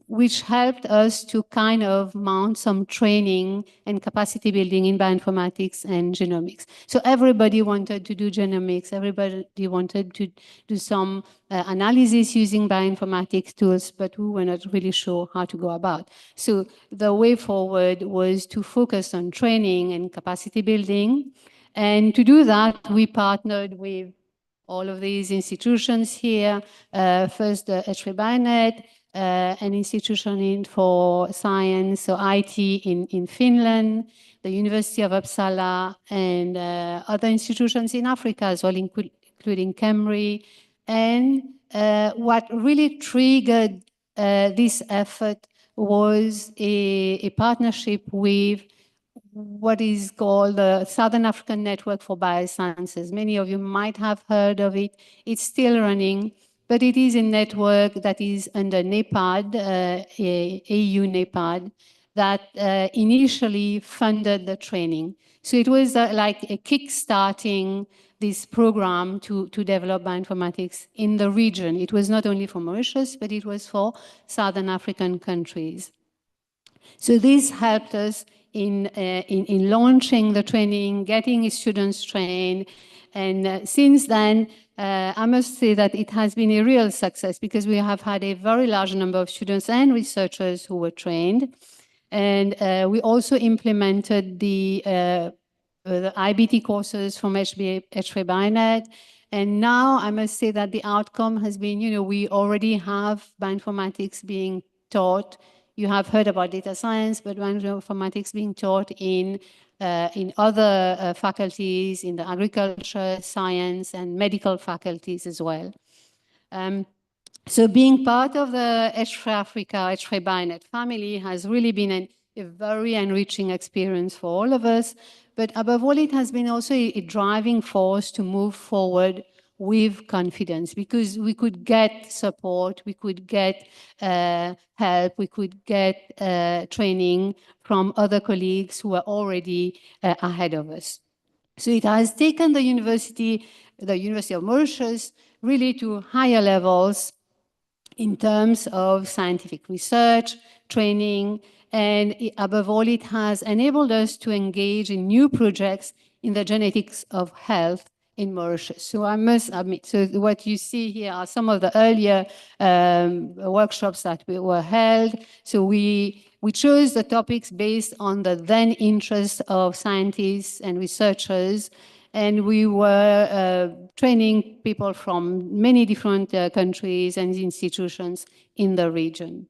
which helped us to kind of mount some training and capacity building in bioinformatics and genomics. So everybody wanted to do genomics, everybody wanted to do some analysis using bioinformatics tools, but we were not really sure how to go about. So the way forward was to focus on training and capacity building. And to do that, we partnered with all of these institutions here. First, the HRBINet, an institution for science, so IT in Finland, the University of Uppsala, and other institutions in Africa as well, including Cambridge. And what really triggered this effort was a partnership with what is called the Southern African Network for Biosciences. Many of you might have heard of it. It's still running, but it is a network that is under NEPAD, AU NEPAD, that initially funded the training. So it was like a kickstarting this program to develop bioinformatics in the region. It was not only for Mauritius, but it was for Southern African countries. So this helped us in launching the training, getting students trained. And since then, I must say that it has been a real success because we have had a very large number of students and researchers who were trained. And we also implemented the IBT courses from HRBINet. And now I must say that the outcome has been, we already have bioinformatics being taught. You have heard about data science, but bioinformatics being taught in other faculties, in the agriculture, science, and medical faculties as well. So being part of the H3Africa, HRBINet family has really been a very enriching experience for all of us. But above all, it has been also a driving force to move forward with confidence because we could get support, we could get help, we could get training from other colleagues who are already ahead of us. So it has taken the University of Mauritius, really to higher levels in terms of scientific research, training, and above all, it has enabled us to engage in new projects in the genetics of health in Mauritius. So I must admit, so what you see here are some of the earlier workshops that were held. So we chose the topics based on the then interest of scientists and researchers. And we were training people from many different countries and institutions in the region.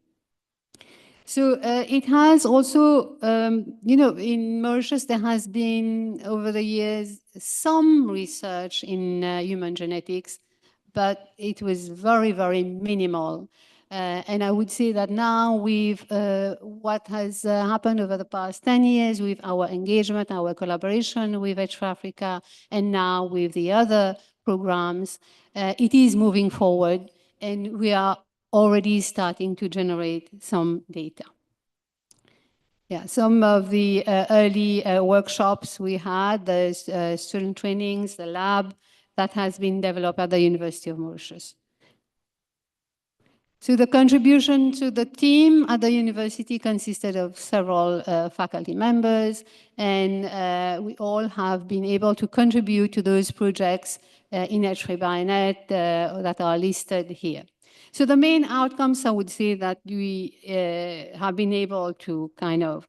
So it has also, in Mauritius, there has been over the years some research in human genetics, but it was very, very minimal. And I would say that now with what has happened over the past 10 years with our engagement, our collaboration with H4Africa, and now with the other programs, it is moving forward and we are already starting to generate some data. Yeah, some of the early workshops we had, the student trainings, the lab that has been developed at the University of Mauritius. So the contribution to the team at the university consisted of several faculty members, and we all have been able to contribute to those projects in HRBINet that are listed here. So the main outcomes, I would say that we have been able to kind of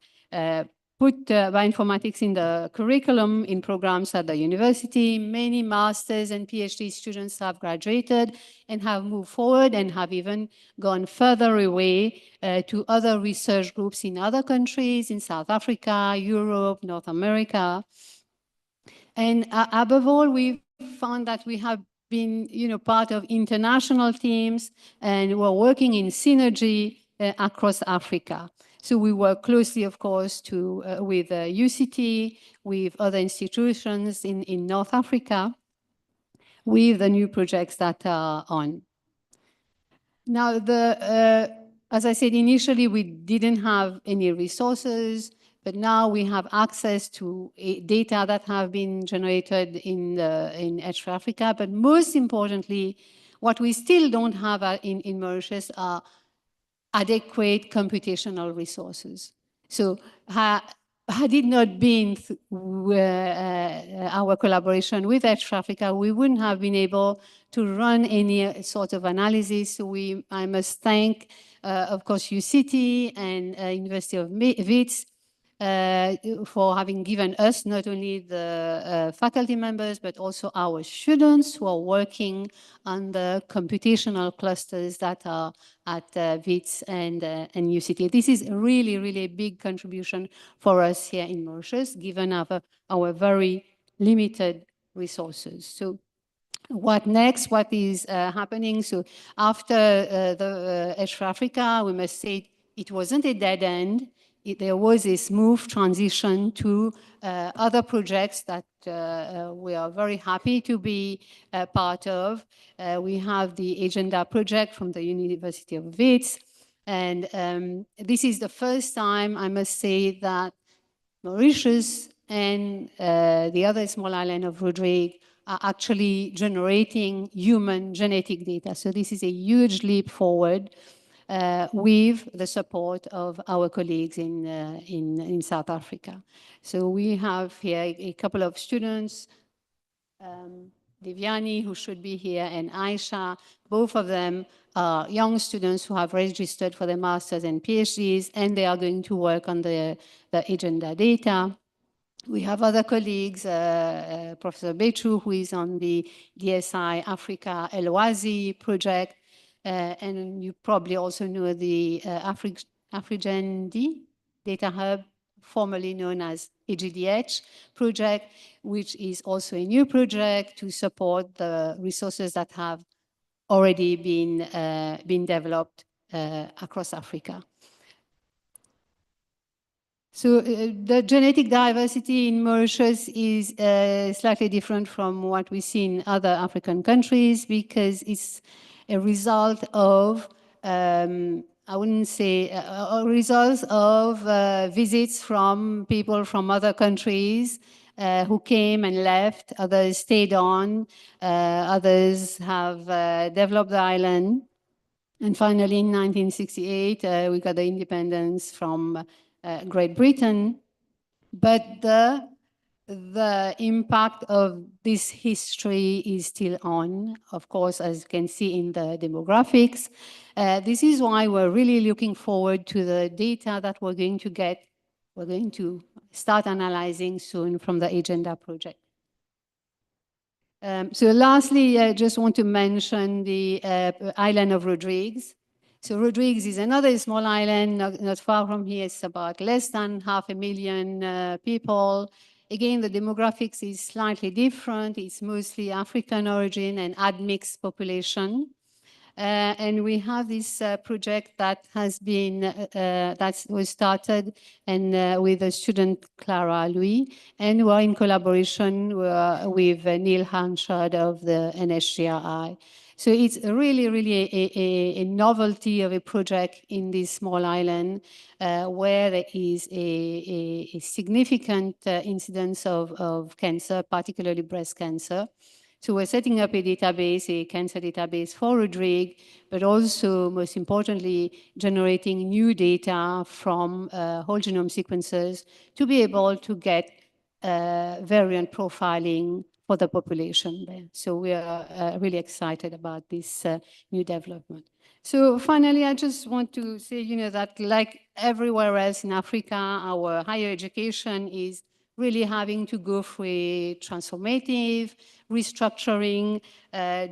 put bioinformatics in the curriculum in programs at the university. Many masters and PhD students have graduated and have moved forward and have even gone further away to other research groups in other countries, in South Africa, Europe, North America. And above all, we've found that we have been part of international teams and we're working in synergy across Africa. So we work closely, of course, with UCT, with other institutions in North Africa, with the new projects that are on. Now, as I said, initially, we didn't have any resources, but now we have access to data that have been generated in H4Africa. But most importantly, what we still don't have in Mauritius are adequate computational resources. So had it not been our collaboration with Edge Africa, we wouldn't have been able to run any sort of analysis. So I must thank, of course, UCT and University of Wits for having given us not only the faculty members, but also our students who are working on the computational clusters that are at Wits and UCT. This is really, really a big contribution for us here in Mauritius, given our very limited resources. So what next? What is happening? So after the Edge Africa, we must say it wasn't a dead end. There was a smooth transition to other projects that we are very happy to be part of. We have the Agenda project from the University of Wits. And this is the first time, I must say, that Mauritius and the other small island of Rodrigue are actually generating human genetic data. So this is a huge leap forward with the support of our colleagues in South Africa. So we have here a couple of students, Divyani, who should be here, and Aisha. Both of them are young students who have registered for their masters and PhDs, and they are going to work on the agenda data. We have other colleagues, Professor Bechu, who is on the DSI Africa Eloisi project, and you probably also know the AfriGenD Data Hub, formerly known as AGDH project, which is also a new project to support the resources that have already been developed across Africa. So the genetic diversity in Mauritius is slightly different from what we see in other African countries because it's a result of, I wouldn't say, a result of visits from people from other countries who came and left, others stayed on, others have developed the island. And finally, in 1968, we got the independence from Great Britain, but the impact of this history is still on, of course, as you can see in the demographics. This is why we're really looking forward to the data that we're going to get. We're going to start analyzing soon from the Agenda project. So lastly, I just want to mention the island of Rodrigues. So Rodrigues is another small island, not far from here. It's about less than 500,000 people. Again, the demographics is slightly different. It's mostly African origin and admixed population. And we have this project that has been, that was started and with the student Clara Louis, and we're in collaboration with Neil Hansard of the NSGRI. So it's really, really a novelty of a project in this small island where there is a significant incidence of cancer, particularly breast cancer. So we're setting up a database, a cancer database for Rodrigue, but also, most importantly, generating new data from whole genome sequences to be able to get variant profiling for the population there. So we are really excited about this new development. So finally, I just want to say, that like everywhere else in Africa, our higher education is really having to go through a transformative restructuring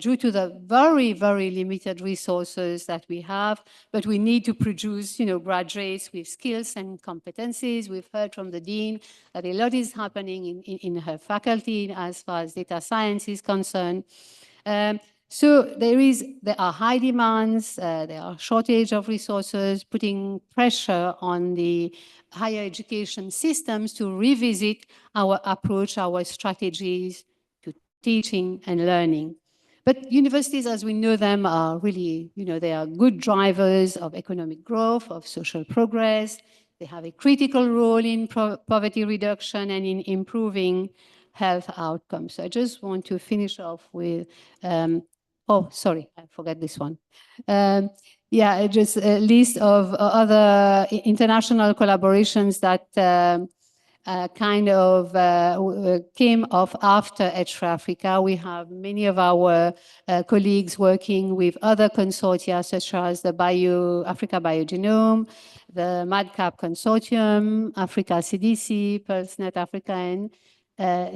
due to the very, very limited resources that we have. But we need to produce, graduates with skills and competencies. We've heard from the dean that a lot is happening in her faculty as far as data science is concerned. So there are high demands, there are shortage of resources, putting pressure on the higher education systems to revisit our approach, our strategies to teaching and learning. But universities, as we know them, are really, they are good drivers of economic growth, of social progress. They have a critical role in poverty reduction and in improving health outcomes. So I just want to finish off with Oh, sorry, I forgot this one. Yeah, just a list of other international collaborations that kind of came off after Edge for Africa. We have many of our colleagues working with other consortia, such as the Africa Biogenome, the MadCap Consortium, Africa CDC, PulseNet Africa, and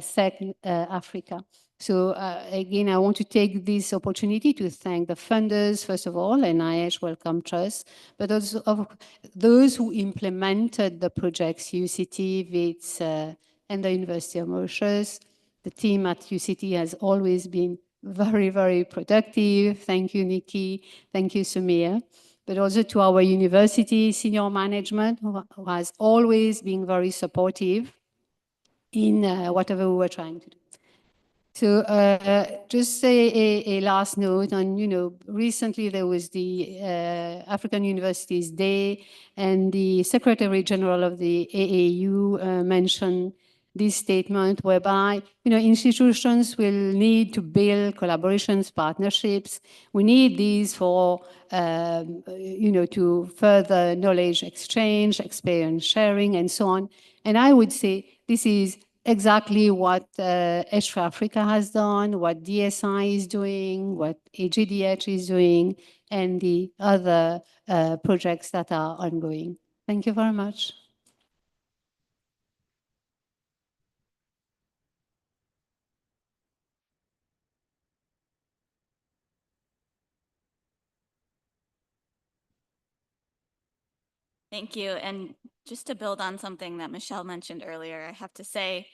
SEC Africa. So again, I want to take this opportunity to thank the funders, first of all, NIH Wellcome Trust, but also of those who implemented the projects, UCT, WITS, and the University of Mauritius. The team at UCT has always been very, very productive. Thank you, Nikki. Thank you, Sumia. But also to our university senior management, who has always been very supportive in whatever we were trying to do. So just a last note on, recently there was the African Universities Day, and the Secretary General of the AAU mentioned this statement whereby, institutions will need to build collaborations, partnerships. We need these for, to further knowledge exchange, experience sharing, and so on. And I would say this is exactly what Edge for Africa has done, what DSI is doing, what AGDH is doing, and the other projects that are ongoing. Thank you very much. Thank you. And just to build on something that Michelle mentioned earlier, I have to say,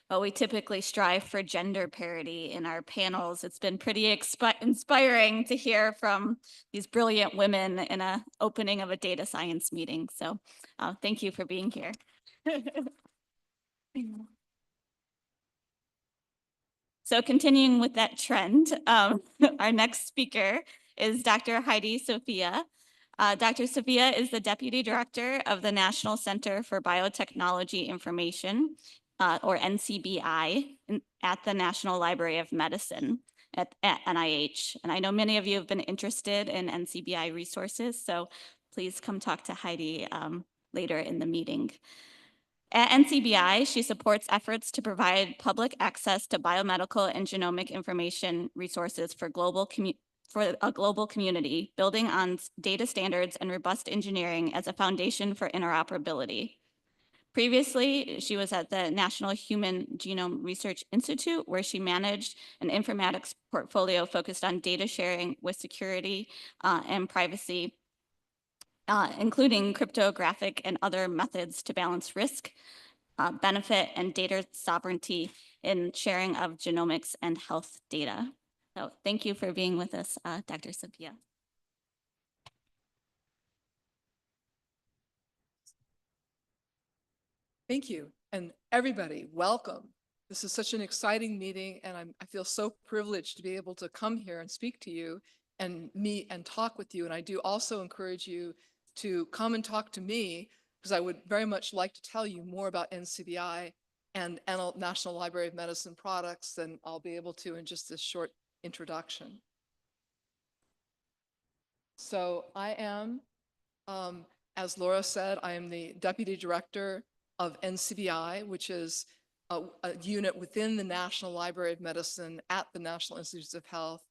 while we typically strive for gender parity in our panels, it's been pretty inspiring to hear from these brilliant women in an opening of a data science meeting. So thank you for being here. So continuing with that trend, our next speaker is Dr. Heidi Sophia. Dr. Sophia is the Deputy Director of the National Center for Biotechnology Information, or NCBI, at the National Library of Medicine at NIH. And I know many of you have been interested in NCBI resources, so please come talk to Heidi later in the meeting. At NCBI, she supports efforts to provide public access to biomedical and genomic information resources for a global community, building on data standards and robust engineering as a foundation for interoperability. Previously, she was at the National Human Genome Research Institute, where she managed an informatics portfolio focused on data sharing with security and privacy, including cryptographic and other methods to balance risk, benefit, and data sovereignty in sharing of genomics and health data. So thank you for being with us, Dr. Sophia. Thank you. And everybody, welcome. This is such an exciting meeting, and I feel so privileged to be able to come here and speak to you and meet and talk with you. And I do also encourage you to come and talk to me, because I would very much like to tell you more about NCBI and National Library of Medicine products than I'll be able to in just this short introduction. So I am, as Laura said, I am the Deputy Director of NCBI, which is a unit within the National Library of Medicine at the National Institutes of Health.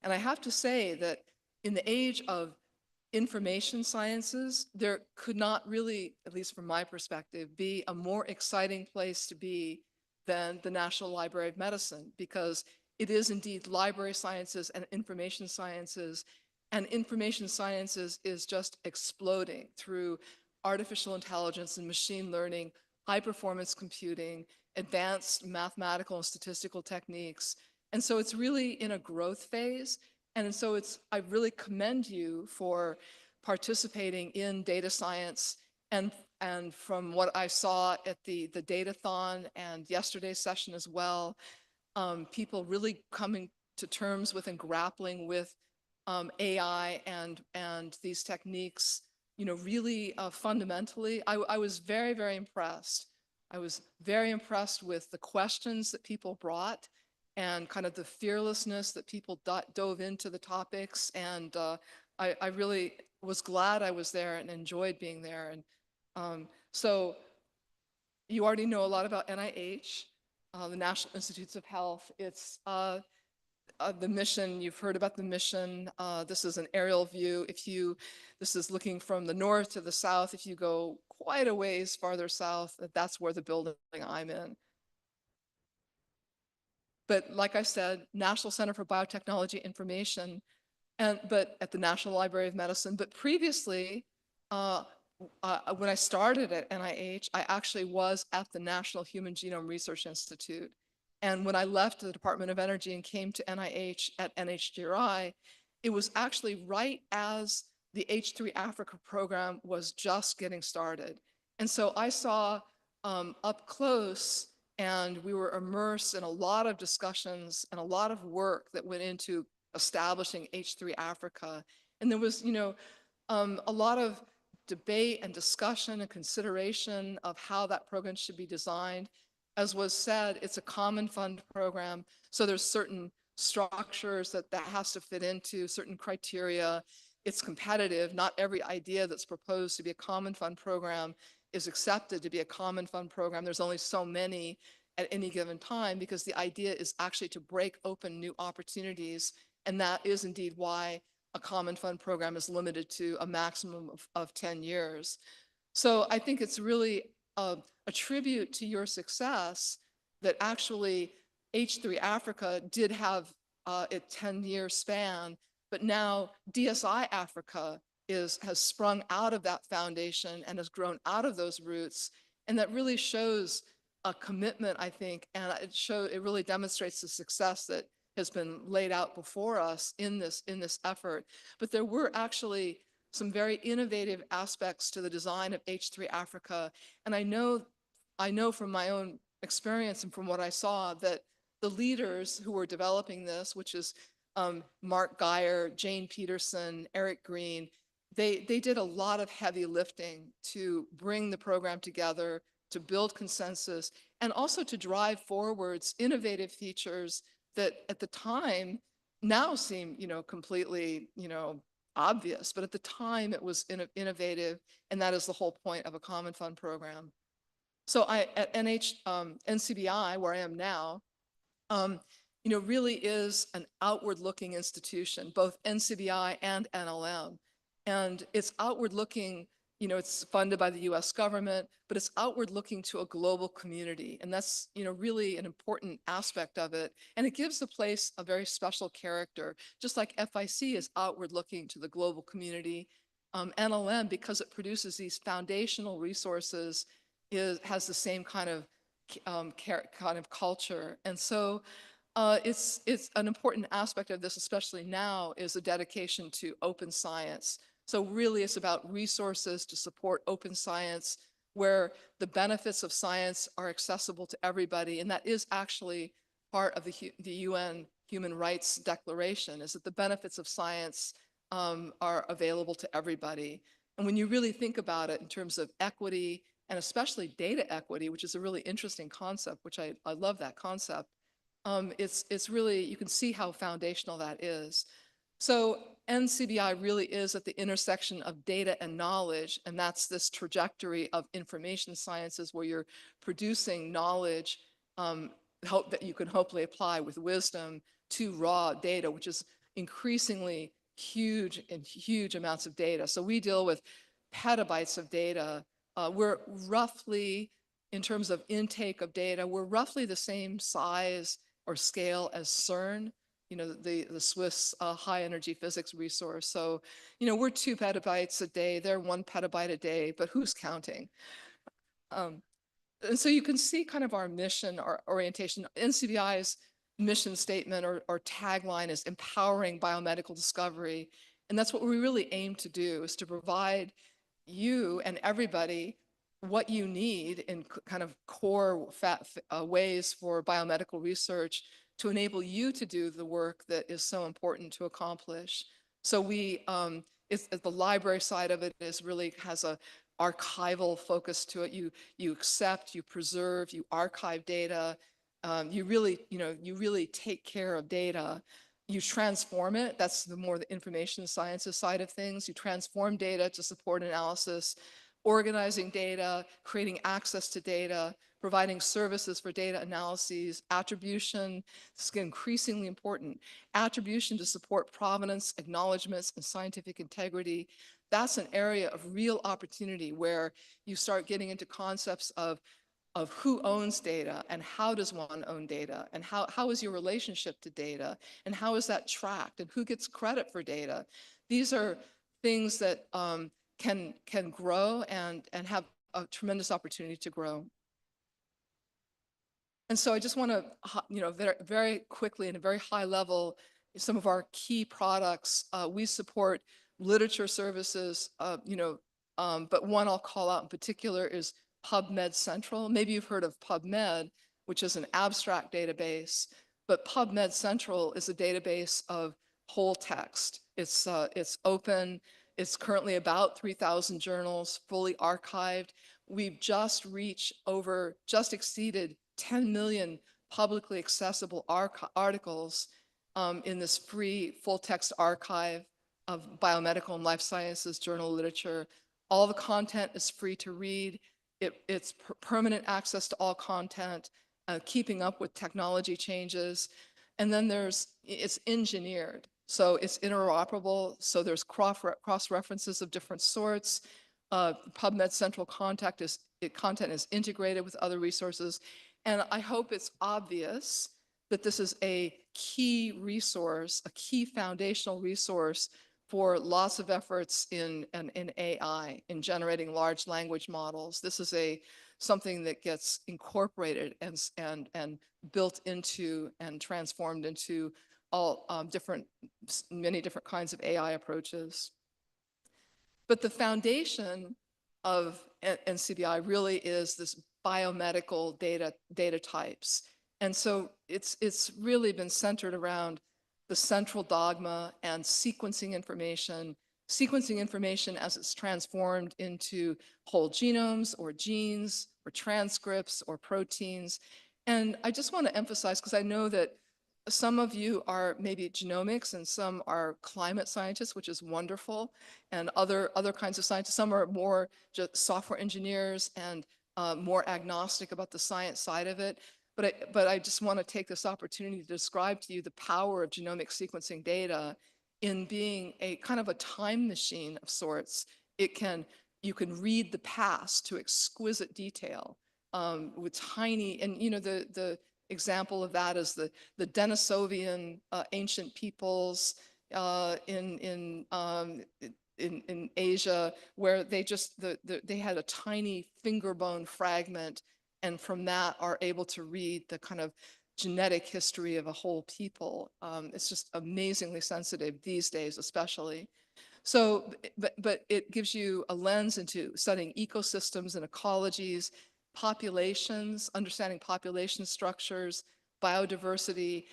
And I have to say that in the age of information sciences, there could not really, at least from my perspective, be a more exciting place to be than the National Library of Medicine, because it is indeed library sciences and information sciences. And information sciences is just exploding through artificial intelligence and machine learning, high performance computing, advanced mathematical and statistical techniques. And so it's really in a growth phase. And so I really commend you for participating in data science. And from what I saw at the Datathon and yesterday's session as well, people really coming to terms with and grappling with AI and these techniques, really fundamentally, I was very, very impressed. I was very impressed with the questions that people brought and kind of the fearlessness that people dove into the topics. And I really was glad I was there and enjoyed being there. And so you already know a lot about NIH, the National Institutes of Health. It's the mission, you've heard about the mission. This is an aerial view. This is looking from the north to the south. If you go quite a ways farther south, that's where the building I'm in. But like I said, National Center for Biotechnology Information, but at the National Library of Medicine. But previously, when I started at NIH, I actually was at the National Human Genome Research Institute. And when I left the Department of Energy and came to NIH at NHGRI, it was actually right as the H3 Africa program was just getting started. And so I saw up close, and we were immersed in a lot of discussions and a lot of work that went into establishing H3 Africa. And there was, a lot of debate and discussion and consideration of how that program should be designed. As was said, it's a common fund program, so there's certain structures that has to fit into, certain criteria. It's competitive. Not every idea that's proposed to be a common fund program is accepted to be a common fund program. There's only so many at any given time because the idea is actually to break open new opportunities, and that is indeed why a common fund program is limited to a maximum of 10 years. So I think it's really a tribute to your success that actually H3 Africa did have a 10-year span, but now DSI Africa has sprung out of that foundation and has grown out of those roots. And that really shows a commitment, I think, and it really demonstrates the success that has been laid out before us in this effort. But there were actually some very innovative aspects to the design of H3 Africa. And I know from my own experience and from what I saw that the leaders who were developing this, which is Mark Geyer, Jane Peterson, Eric Green, they did a lot of heavy lifting to bring the program together, to build consensus, and also to drive forwards innovative features that at the time now seem, completely, obvious, but at the time it was innovative, and that is the whole point of a common fund program. So at NCBI, where I am now, really is an outward-looking institution, both NCBI and NLM. And it's outward-looking, it's funded by the US government, but it's outward-looking to a global community. And that's, really an important aspect of it. And it gives the place a very special character, just like FIC is outward-looking to the global community. NLM, because it produces these foundational resources, has the same kind of culture. And so it's an important aspect of this, especially now, is a dedication to open science. So really it's about resources to support open science where the benefits of science are accessible to everybody. And that is actually part of the UN Human Rights Declaration, is that the benefits of science are available to everybody. And when you really think about it in terms of equity, and especially data equity, which is a really interesting concept, which I love that concept, it's really, you can see how foundational that is. So NCBI really is at the intersection of data and knowledge, and that's this trajectory of information sciences where you're producing knowledge that you can hopefully apply with wisdom to raw data, which is increasingly huge amounts of data. So we deal with petabytes of data. We're roughly, in terms of intake of data, we're roughly the same size or scale as CERN, the Swiss high energy physics resource. So, we're 2 petabytes a day, they're 1 petabyte a day, but who's counting? And so you can see kind of our mission, our orientation. NCBI's mission statement or tagline is empowering biomedical discovery. And that's what we really aim to do, is to provide you and everybody what you need in kind of core ways for biomedical research to enable you to do the work that is so important to accomplish. So the library side of it has a archival focus to it. You accept, you preserve, you archive data. you really take care of data. You transform it. That's the information sciences side of things. You transform data to support analysis, organizing data, creating access to data, providing services for data analyses, attribution. This is increasingly important. Attribution to support provenance, acknowledgements, and scientific integrity. That's an area of real opportunity where you start getting into concepts of who owns data and how does one own data and how is your relationship to data and how is that tracked and who gets credit for data. These are things that can grow and have a tremendous opportunity to grow. And so I just want to, very, very quickly and a very high level, some of our key products. We support literature services, but one I'll call out in particular is PubMed Central. Maybe you've heard of PubMed, which is an abstract database, but PubMed Central is a database of whole text. It's open. It's currently about 3,000 journals, fully archived. We've just exceeded 10 million publicly accessible articles in this free full text archive of biomedical and life sciences journal literature. All the content is free to read. It's permanent access to all content, keeping up with technology changes. And then it's engineered. So it's interoperable. So there's cross references of different sorts. PubMed Central content is integrated with other resources. And I hope it's obvious that this is a key resource, a key foundational resource for lots of efforts in AI, in generating large language models. This is something that gets incorporated and built into and transformed into all many different kinds of AI approaches. But the foundation of NCBI really is this biomedical data types. And so it's really been centered around the central dogma and sequencing information as it's transformed into whole genomes or genes or transcripts or proteins. And I just want to emphasize, because I know that some of you are maybe genomics and some are climate scientists, which is wonderful, and other kinds of scientists. Some are more just software engineers and more agnostic about the science side of it. But I just want to take this opportunity to describe to you the power of genomic sequencing data in being a kind of a time machine of sorts. You can read the past to exquisite detail with tiny, and the example of that is the Denisovian ancient peoples in Asia, where they had a tiny finger bone fragment, and from that are able to read the kind of genetic history of a whole people. It's just amazingly sensitive these days, especially. So, but it gives you a lens into studying ecosystems and ecologies, populations, understanding population structures, biodiversity,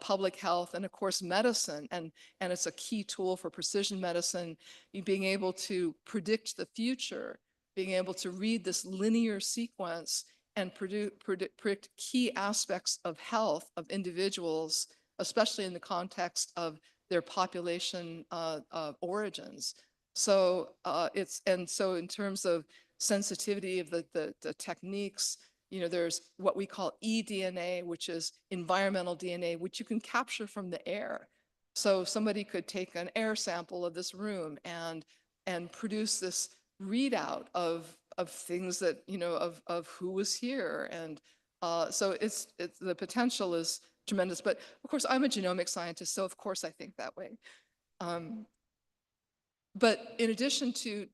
public health, and of course medicine. And it's a key tool for precision medicine. You being able to predict the future, being able to read this linear sequence and predict key aspects of health of individuals, especially in the context of their population origins. So so in terms of sensitivity of the techniques, there's what we call eDNA, which is environmental DNA, which you can capture from the air. So somebody could take an air sample of this room and produce this readout of things that, of who was here. And so the potential is tremendous. But of course, I'm a genomic scientist, so of course I think that way. But in addition to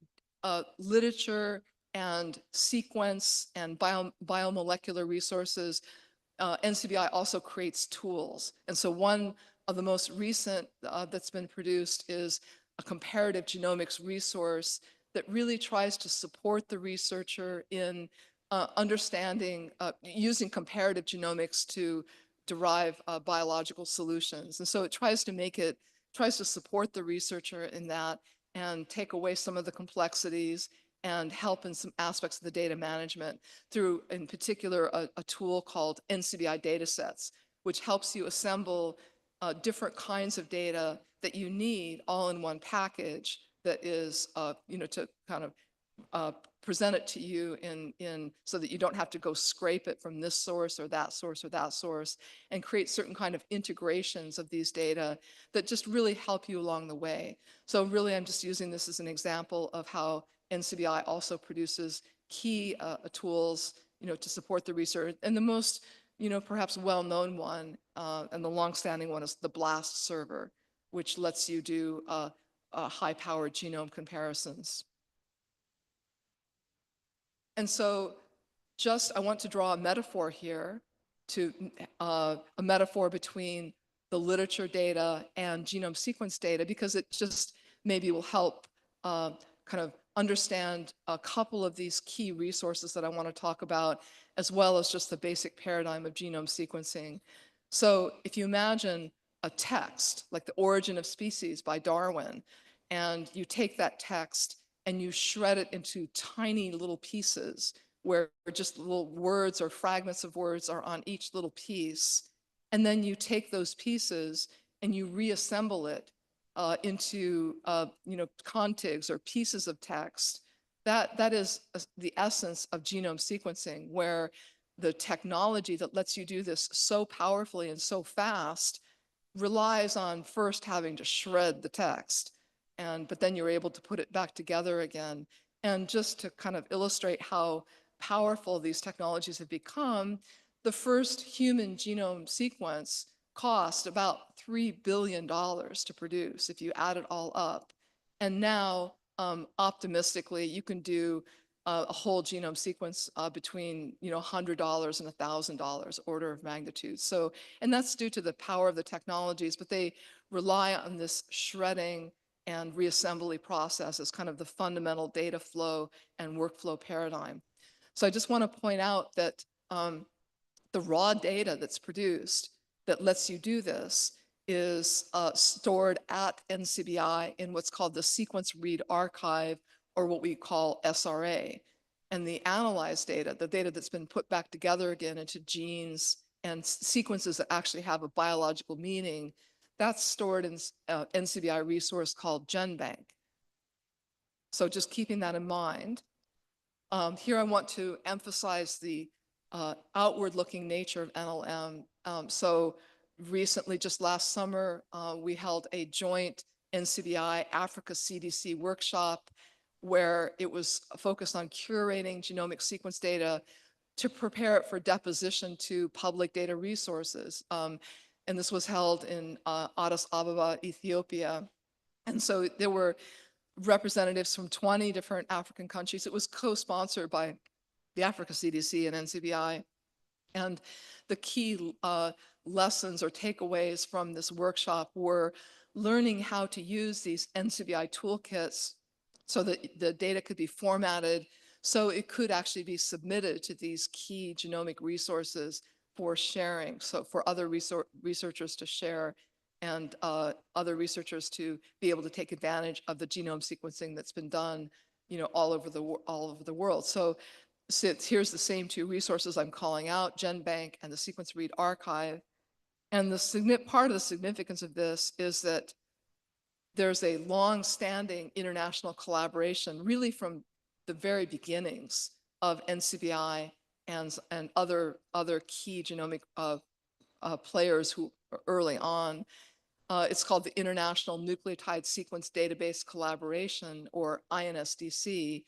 literature and sequence and biomolecular resources, NCBI also creates tools. And so one of the most recent that's been produced is a comparative genomics resource that really tries to support the researcher in understanding, using comparative genomics to derive biological solutions. And so it tries to support the researcher in that and take away some of the complexities and help in some aspects of the data management through, in particular, a tool called NCBI datasets, which helps you assemble different kinds of data that you need all in one package that is, to kind of present it to you in so that you don't have to go scrape it from this source or that source or that source, and create certain kind of integrations of these data that just really help you along the way. So really, I'm just using this as an example of how NCBI also produces key tools, to support the research. And the most, perhaps well-known one and the long-standing one is the BLAST server, which lets you do high-powered genome comparisons. And so I want to draw a metaphor here, to a metaphor between the literature data and genome sequence data, because it just maybe will help kind of understand a couple of these key resources that I want to talk about, as well as just the basic paradigm of genome sequencing. So if you imagine a text, like The Origin of Species by Darwin, and you take that text and you shred it into tiny little pieces where just little words or fragments of words are on each little piece. And then you take those pieces and you reassemble it into contigs or pieces of text. That is the essence of genome sequencing, where the technology that lets you do this so powerfully and so fast relies on first having to shred the text, but then you're able to put it back together again. And just to kind of illustrate how powerful these technologies have become, the first human genome sequence cost about $3 billion to produce if you add it all up. And now, optimistically, you can do a whole genome sequence between $100 and $1,000 order of magnitude. So, and that's due to the power of the technologies, but they rely on this shredding and reassembly process as kind of the fundamental data flow and workflow paradigm. So I just want to point out that the raw data that's produced that lets you do this is stored at NCBI in what's called the Sequence Read Archive, or what we call SRA. And the analyzed data, the data that's been put back together again into genes and sequences that actually have a biological meaning, that's stored in NCBI resource called GenBank. So just keeping that in mind. Here I want to emphasize the outward-looking nature of NLM. So recently, just last summer, we held a joint NCBI Africa CDC workshop where it was focused on curating genomic sequence data to prepare it for deposition to public data resources. And this was held in Addis Ababa, Ethiopia. And so there were representatives from 20 different African countries. It was co-sponsored by the Africa CDC and NCBI. And the key lessons or takeaways from this workshop were learning how to use these NCBI toolkits so that the data could be formatted so it could actually be submitted to these key genomic resources for sharing, so for other researchers to share, and other researchers to be able to take advantage of the genome sequencing that's been done, all over the world. So here's the same two resources I'm calling out, GenBank and the Sequence Read Archive. And part of the significance of this is that there's a long-standing international collaboration, really from the very beginnings of NCBI and other key genomic players who are early on. It's called the International Nucleotide Sequence Database Collaboration, or INSDC,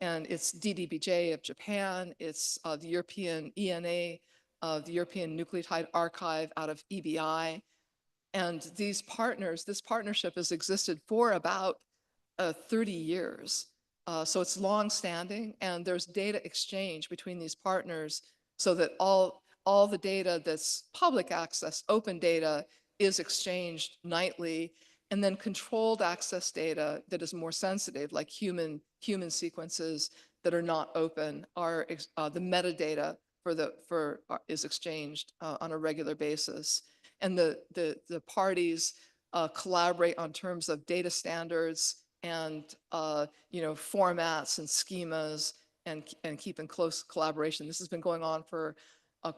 and it's DDBJ of Japan. It's the European ENA, the European Nucleotide Archive out of EBI. And this partnership has existed for about 30 years. So it's long-standing, and there's data exchange between these partners so that all the data that's public access, open data, is exchanged nightly, and then controlled access data that is more sensitive, like human sequences that are not open, are the metadata is exchanged on a regular basis. And the parties collaborate on terms of data standards and formats and schemas and keep in close collaboration. This has been going on for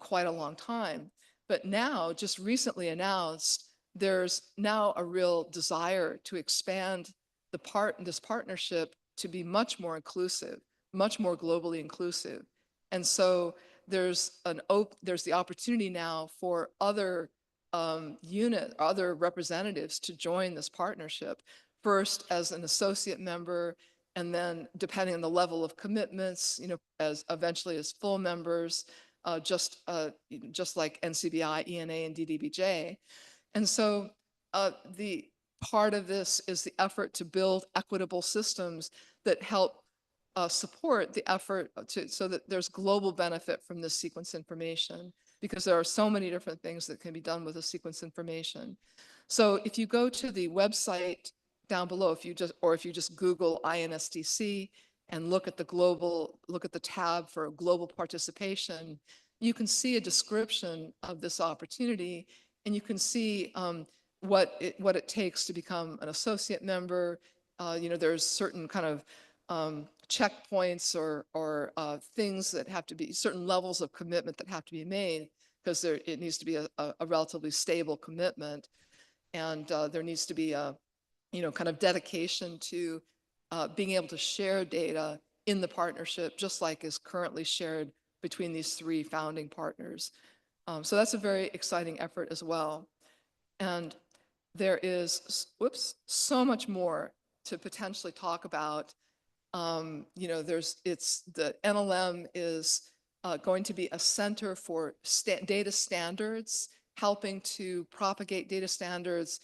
quite a long time. But now, just recently announced, there's now a real desire to expand this partnership to be much more inclusive, much more globally inclusive. And so there's the opportunity now for other other representatives to join this partnership, first as an associate member, and then depending on the level of commitments, as eventually as full members, just like NCBI, ENA, and DDBJ. And so the part of this is the effort to build equitable systems that help support the effort so that there's global benefit from this sequence information, because there are so many different things that can be done with the sequence information. So if you go to the website down below, if you just Google INSDC and look at the tab for global participation, you can see a description of this opportunity, and you can see what it takes to become an associate member. There's certain kind of checkpoints or things that have to be, certain levels of commitment that have to be made, because it needs to be a relatively stable commitment, and there needs to be a kind of dedication to being able to share data in the partnership, just like is currently shared between these three founding partners. So that's a very exciting effort as well. And there is, so much more to potentially talk about. The NLM is going to be a center for data standards, helping to propagate data standards,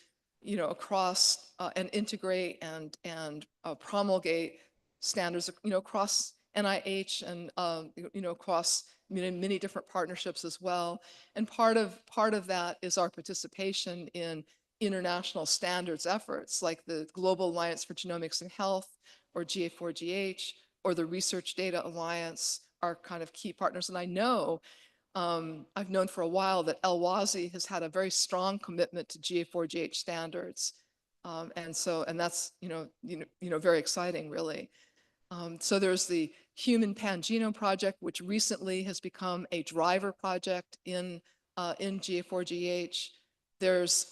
across and integrate and promulgate standards, across NIH and across many different partnerships as well. And part of that is our participation in international standards efforts, like the Global Alliance for Genomics and Health, or GA4GH, or the Research Data Alliance, are kind of key partners. And I know, I've known for a while that El-Wazi has had a very strong commitment to GA4GH standards. And that's, very exciting, really. So there's the Human Pangenome Project, which recently has become a driver project in GA4GH. There's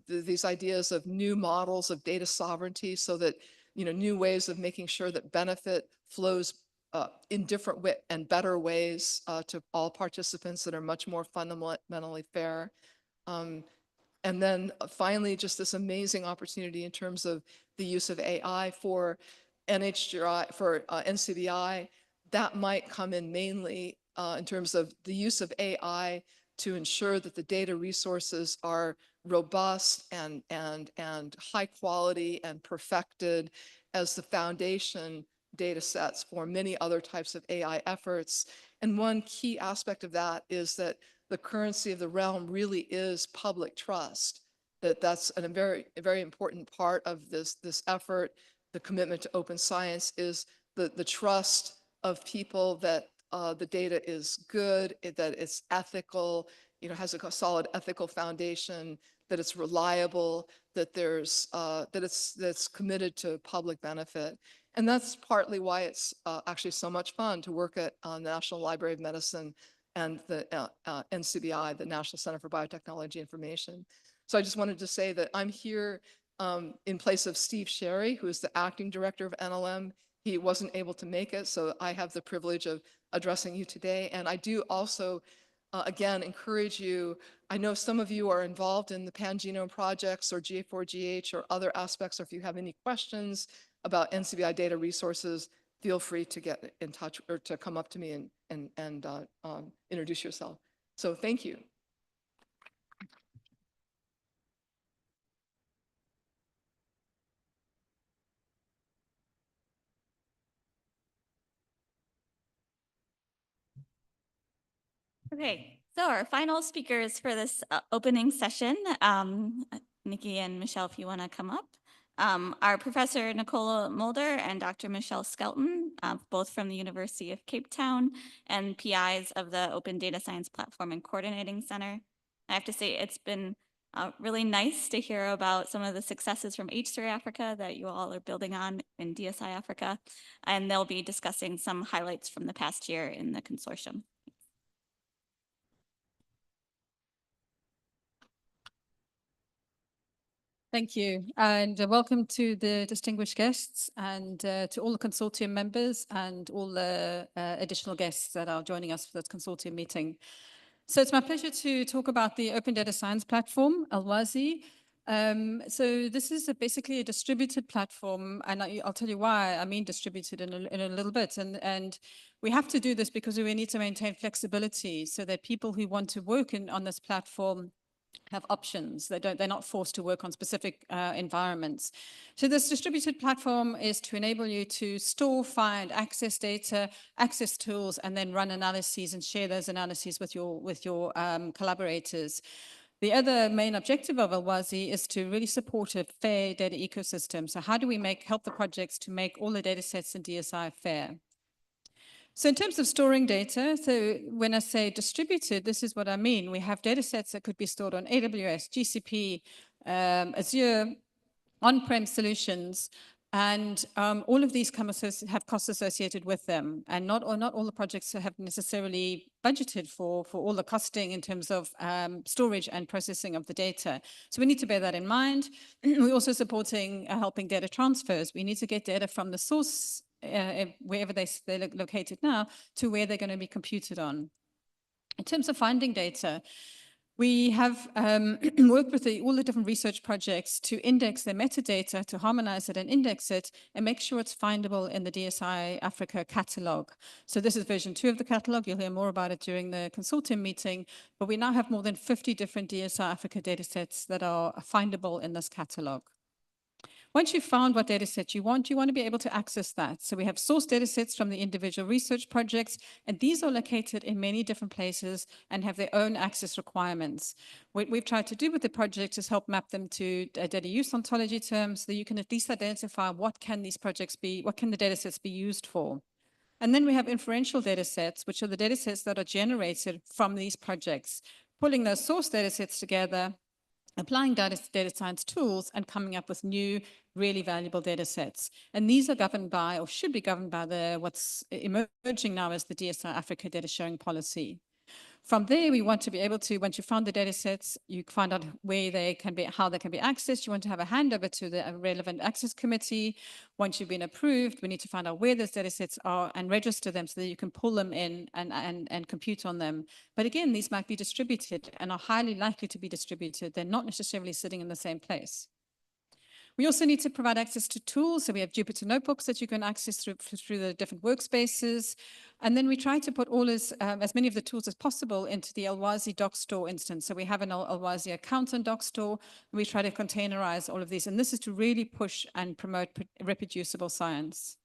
these ideas of new models of data sovereignty, so that new ways of making sure that benefit flows in different and better ways to all participants that are much more fundamentally fair. And then finally, just this amazing opportunity in terms of the use of AI for NHGRI, for NCBI, that might come in mainly in terms of the use of AI to ensure that the data resources are robust and high quality and perfected as the foundation data sets for many other types of AI efforts. And one key aspect of that is that the currency of the realm really is public trust, that's a very important part of this effort. The commitment to open science is the trust of people that the data is good, that it's ethical, has a solid ethical foundation, that it's reliable, that that's committed to public benefit. And that's partly why it's actually so much fun to work at the National Library of Medicine and the NCBI, the National Center for Biotechnology Information. So I just wanted to say that I'm here in place of Steve Sherry, who is the acting director of NLM. He wasn't able to make it, so I have the privilege of addressing you today. And I do also, again, encourage you. I know some of you are involved in the Pangenome projects or GA4GH or other aspects, or if you have any questions about NCBI data resources, feel free to get in touch or to come up to me and introduce yourself. So thank you. Okay, so our final speakers for this opening session, Nikki and Michelle, if you want to come up, are Professor Nicola Mulder and Dr. Michelle Skelton, both from the University of Cape Town and PIs of the Open Data Science Platform and Coordinating Center. I have to say it's been Really nice to hear about some of the successes from H3 Africa that you all are building on in DSI Africa. And they'll be discussing some highlights from the past year in the consortium. Thank you, and welcome to the distinguished guests and to all the consortium members and all the additional guests that are joining us for this consortium meeting. So it's my pleasure to talk about the Open Data Science Platform, Alwazi. So this is basically a distributed platform, and I'll tell you why I mean distributed in a little bit. And we have to do this because we need to maintain flexibility so that people who want to work on this platform have options. They're not forced to work on specific environments. So this distributed platform is to enable you to store, find, access data, access tools, and then run analyses and share those analyses with your collaborators. The other main objective of Alwazi is to really support a fair data ecosystem. So how do we help the projects to make all the data sets in DSI fair? So in terms of storing data, so when I say distributed, this is what I mean. We have data sets that could be stored on AWS, GCP, Azure, on-prem solutions, and all of these have costs associated with them. And not all the projects have necessarily budgeted for all the costing in terms of storage and processing of the data. So we need to bear that in mind. We're also supporting helping data transfers. We need to get data from the source wherever they're located now, to where they're going to be computed on. In terms of finding data, we have worked with all the different research projects to index their metadata, to harmonize it and index it, and make sure it's findable in the DSI Africa catalog. So this is version 2 of the catalog. You'll hear more about it during the consortium meeting, but we now have more than 50 different DSI Africa datasets that are findable in this catalog. Once you've found what data set you want to be able to access that. So we have source data sets from the individual research projects, and these are located in many different places and have their own access requirements. What we've tried to do with the project is help map them to data use ontology terms, so that you can at least identify what can the data sets be used for. And then we have inferential data sets, which are the data sets that are generated from these projects, pulling those source data sets together, applying data science tools, and coming up with new, really valuable data sets. And these are governed by, or should be governed by, what's emerging now as the DSI Africa data sharing policy. From there, we want to be able to, once you found the data sets, you find out where they can be, how they can be accessed. You want to have a handover to the relevant access committee. Once you've been approved, we need to find out where those data sets are and register them so that you can pull them in and compute on them. But again, these might be distributed and are highly likely to be distributed. They're not necessarily sitting in the same place. We also need to provide access to tools. So we have Jupyter notebooks that you can access through the different workspaces. And then we try to put as many of the tools as possible into the Alwazi doc store instance. So we have an Alwazi account and doc store. And we try to containerize all of these. And this is to really push and promote reproducible science.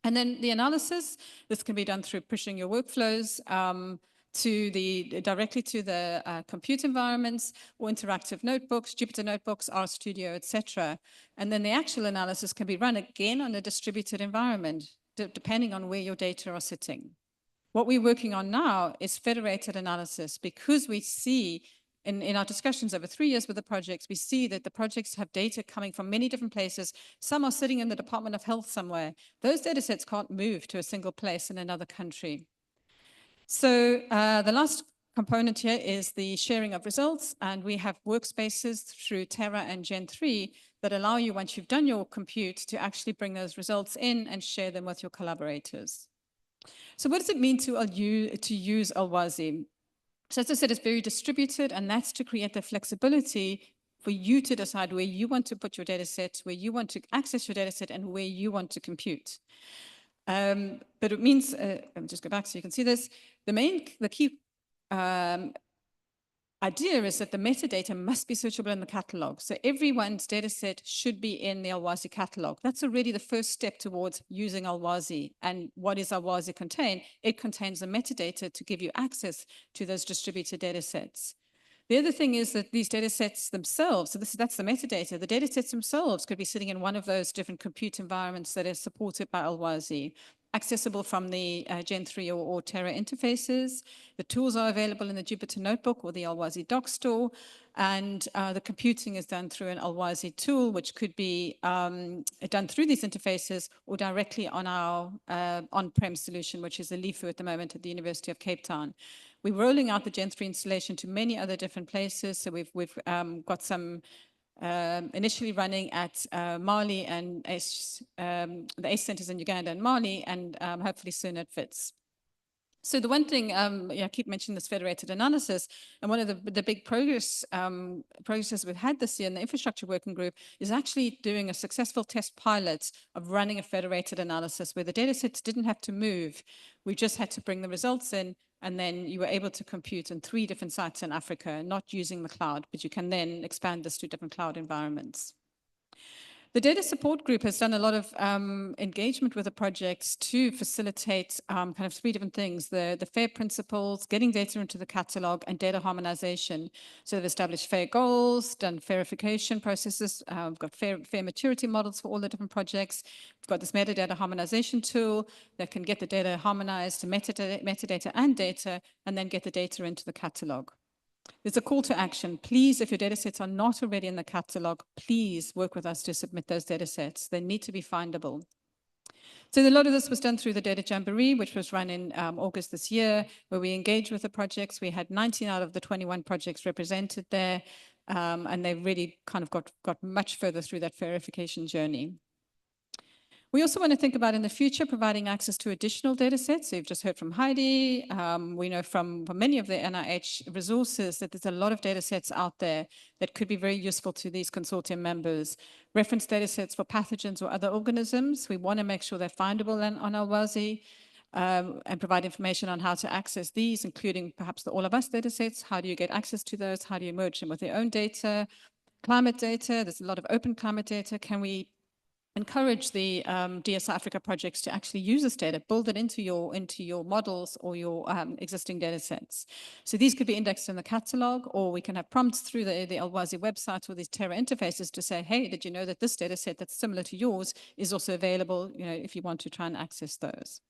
And then the analysis, this can be done through pushing your workflows directly to the compute environments or interactive notebooks, Jupyter notebooks, RStudio, etc. And then the actual analysis can be run again on a distributed environment, depending on where your data are sitting. What we're working on now is federated analysis, because we see in our discussions over 3 years with the projects, we see that the projects have data coming from many different places. Some are sitting in the Department of Health somewhere. Those data sets can't move to a single place in another country. So the last component here is the sharing of results, and we have workspaces through Terra and Gen3 that allow you, once you've done your compute, to actually bring those results in and share them with your collaborators. So what does it mean to use Alwazi? So as I said, it's very distributed, and that's to create the flexibility for you to decide where you want to put your data set, where you want to access your data set, and where you want to compute. But it means, let me just go back so you can see this. The key idea is that the metadata must be searchable in the catalog. So everyone's data set should be in the Alwazi catalog. That's already the first step towards using Alwazi. And what does Alwazi contain? It contains the metadata to give you access to those distributed data sets. The other thing is that these data sets themselves, so that's the metadata, the data sets themselves could be sitting in one of those different compute environments that are supported by Alwazi, accessible from the Gen3 or Terra interfaces. The tools are available in the Jupyter Notebook or the Alwazi doc store. And the computing is done through an Alwazi tool, which could be done through these interfaces or directly on our on-prem solution, which is the LIFU at the moment at the University of Cape Town. We're rolling out the Gen 3 installation to many other different places. So we've got some initially running at Mali and the ACE centers in Uganda and Mali, and hopefully soon at FITS. So the one thing, I keep mentioning this federated analysis, and one of the big progresses we've had this year in the infrastructure working group is actually doing a successful test pilot of running a federated analysis where the data sets didn't have to move. We just had to bring the results in, and then you were able to compute in 3 different sites in Africa, not using the cloud, but you can then expand this to different cloud environments. The data support group has done a lot of engagement with the projects to facilitate kind of 3 different things: the FAIR principles, getting data into the catalog, and data harmonization. So they've established FAIR goals, done verification processes, we've got FAIR maturity models for all the different projects. We've got this metadata harmonization tool that can get the data harmonized to metadata and data, and then get the data into the catalog. There's a call to action. Please, if your data sets are not already in the catalog, please work with us to submit those data sets. They need to be findable. So a lot of this was done through the Data Jamboree, which was run in August this year, where we engaged with the projects. We had 19 out of the 21 projects represented there, and they really kind of got much further through that verification journey. We also want to think about in the future providing access to additional data sets. So you've just heard from Heidi. We know from many of the NIH resources that there's a lot of data sets out there that could be very useful to these consortium members. Reference data sets for pathogens or other organisms. We want to make sure they're findable on Alwazi and provide information on how to access these, including perhaps the All of Us data sets. How do you get access to those? How do you merge them with your own data? Climate data, there's a lot of open climate data. Can we encourage the DSI Africa projects to actually use this data, build it into your models or your existing data sets. So these could be indexed in the catalog, or we can have prompts through the Alwazi website or these Terra interfaces to say, hey, did you know that this data set that's similar to yours is also available, if you want to try and access those.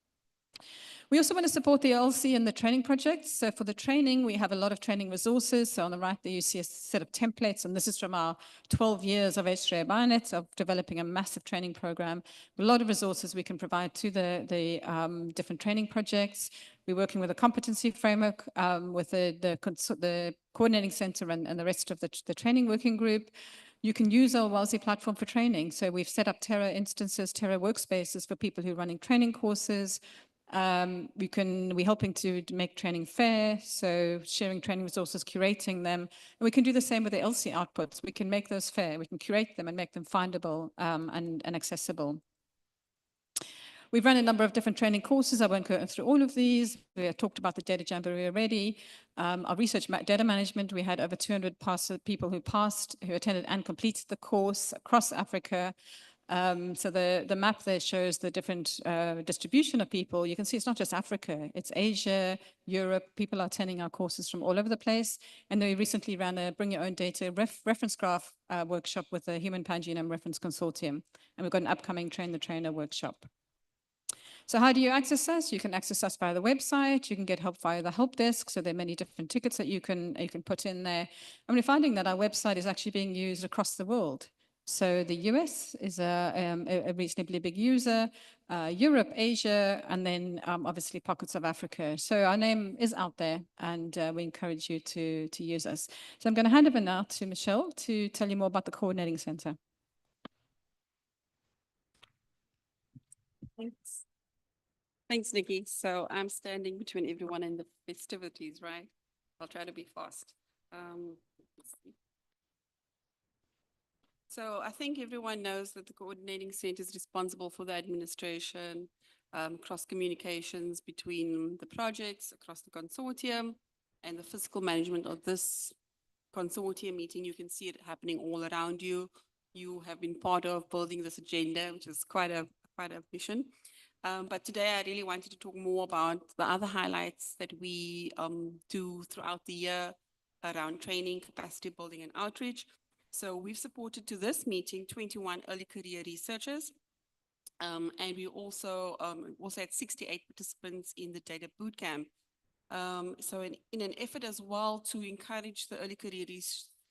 We also want to support the LC and the training projects. So for the training, we have a lot of training resources. So on the right there, you see a set of templates, and this is from our 12 years of H3A Bionet of developing a massive training program. A lot of resources we can provide to the different training projects. We're working with a competency framework with the coordinating center and the rest of the training working group. You can use our Alwazi platform for training. So we've set up Terra instances, Terra workspaces for people who are running training courses. We're helping to make training fair, so sharing training resources, curating them. And we can do the same with the LC outputs. We can make those fair. We can curate them and make them findable and accessible. We've run a number of different training courses. I won't go through all of these. We talked about the Data Jamboree already. Our research data management, we had over 200 people who attended and completed the course across Africa. So the map there shows the different distribution of people. You can see it's not just Africa, it's Asia, Europe. People are attending our courses from all over the place. And we recently ran a Bring Your Own Data reference graph workshop with the Human Pangenome Reference Consortium. And we've got an upcoming Train the Trainer workshop. So how do you access us? You can access us via the website. You can get help via the help desk. So there are many different tickets that you can put in there. And we're finding that our website is actually being used across the world. So the US is a reasonably big user, Europe, Asia, and then obviously pockets of Africa. So our name is out there, and we encourage you to use us. So I'm going to hand over now to Michelle to tell you more about the coordinating center. Thanks. Thanks, Nikki. So I'm standing between everyone and the festivities, right? I'll try to be fast. Let's see. So I think everyone knows that the coordinating center is responsible for the administration, cross communications between the projects across the consortium and the physical management of this consortium meeting. You can see it happening all around you. You have been part of building this agenda, which is quite a mission. But today I really wanted to talk more about the other highlights that we do throughout the year around training, capacity building, and outreach. So we've supported to this meeting 21 early career researchers, and we also had 68 participants in the data bootcamp. So in an effort as well to encourage the early career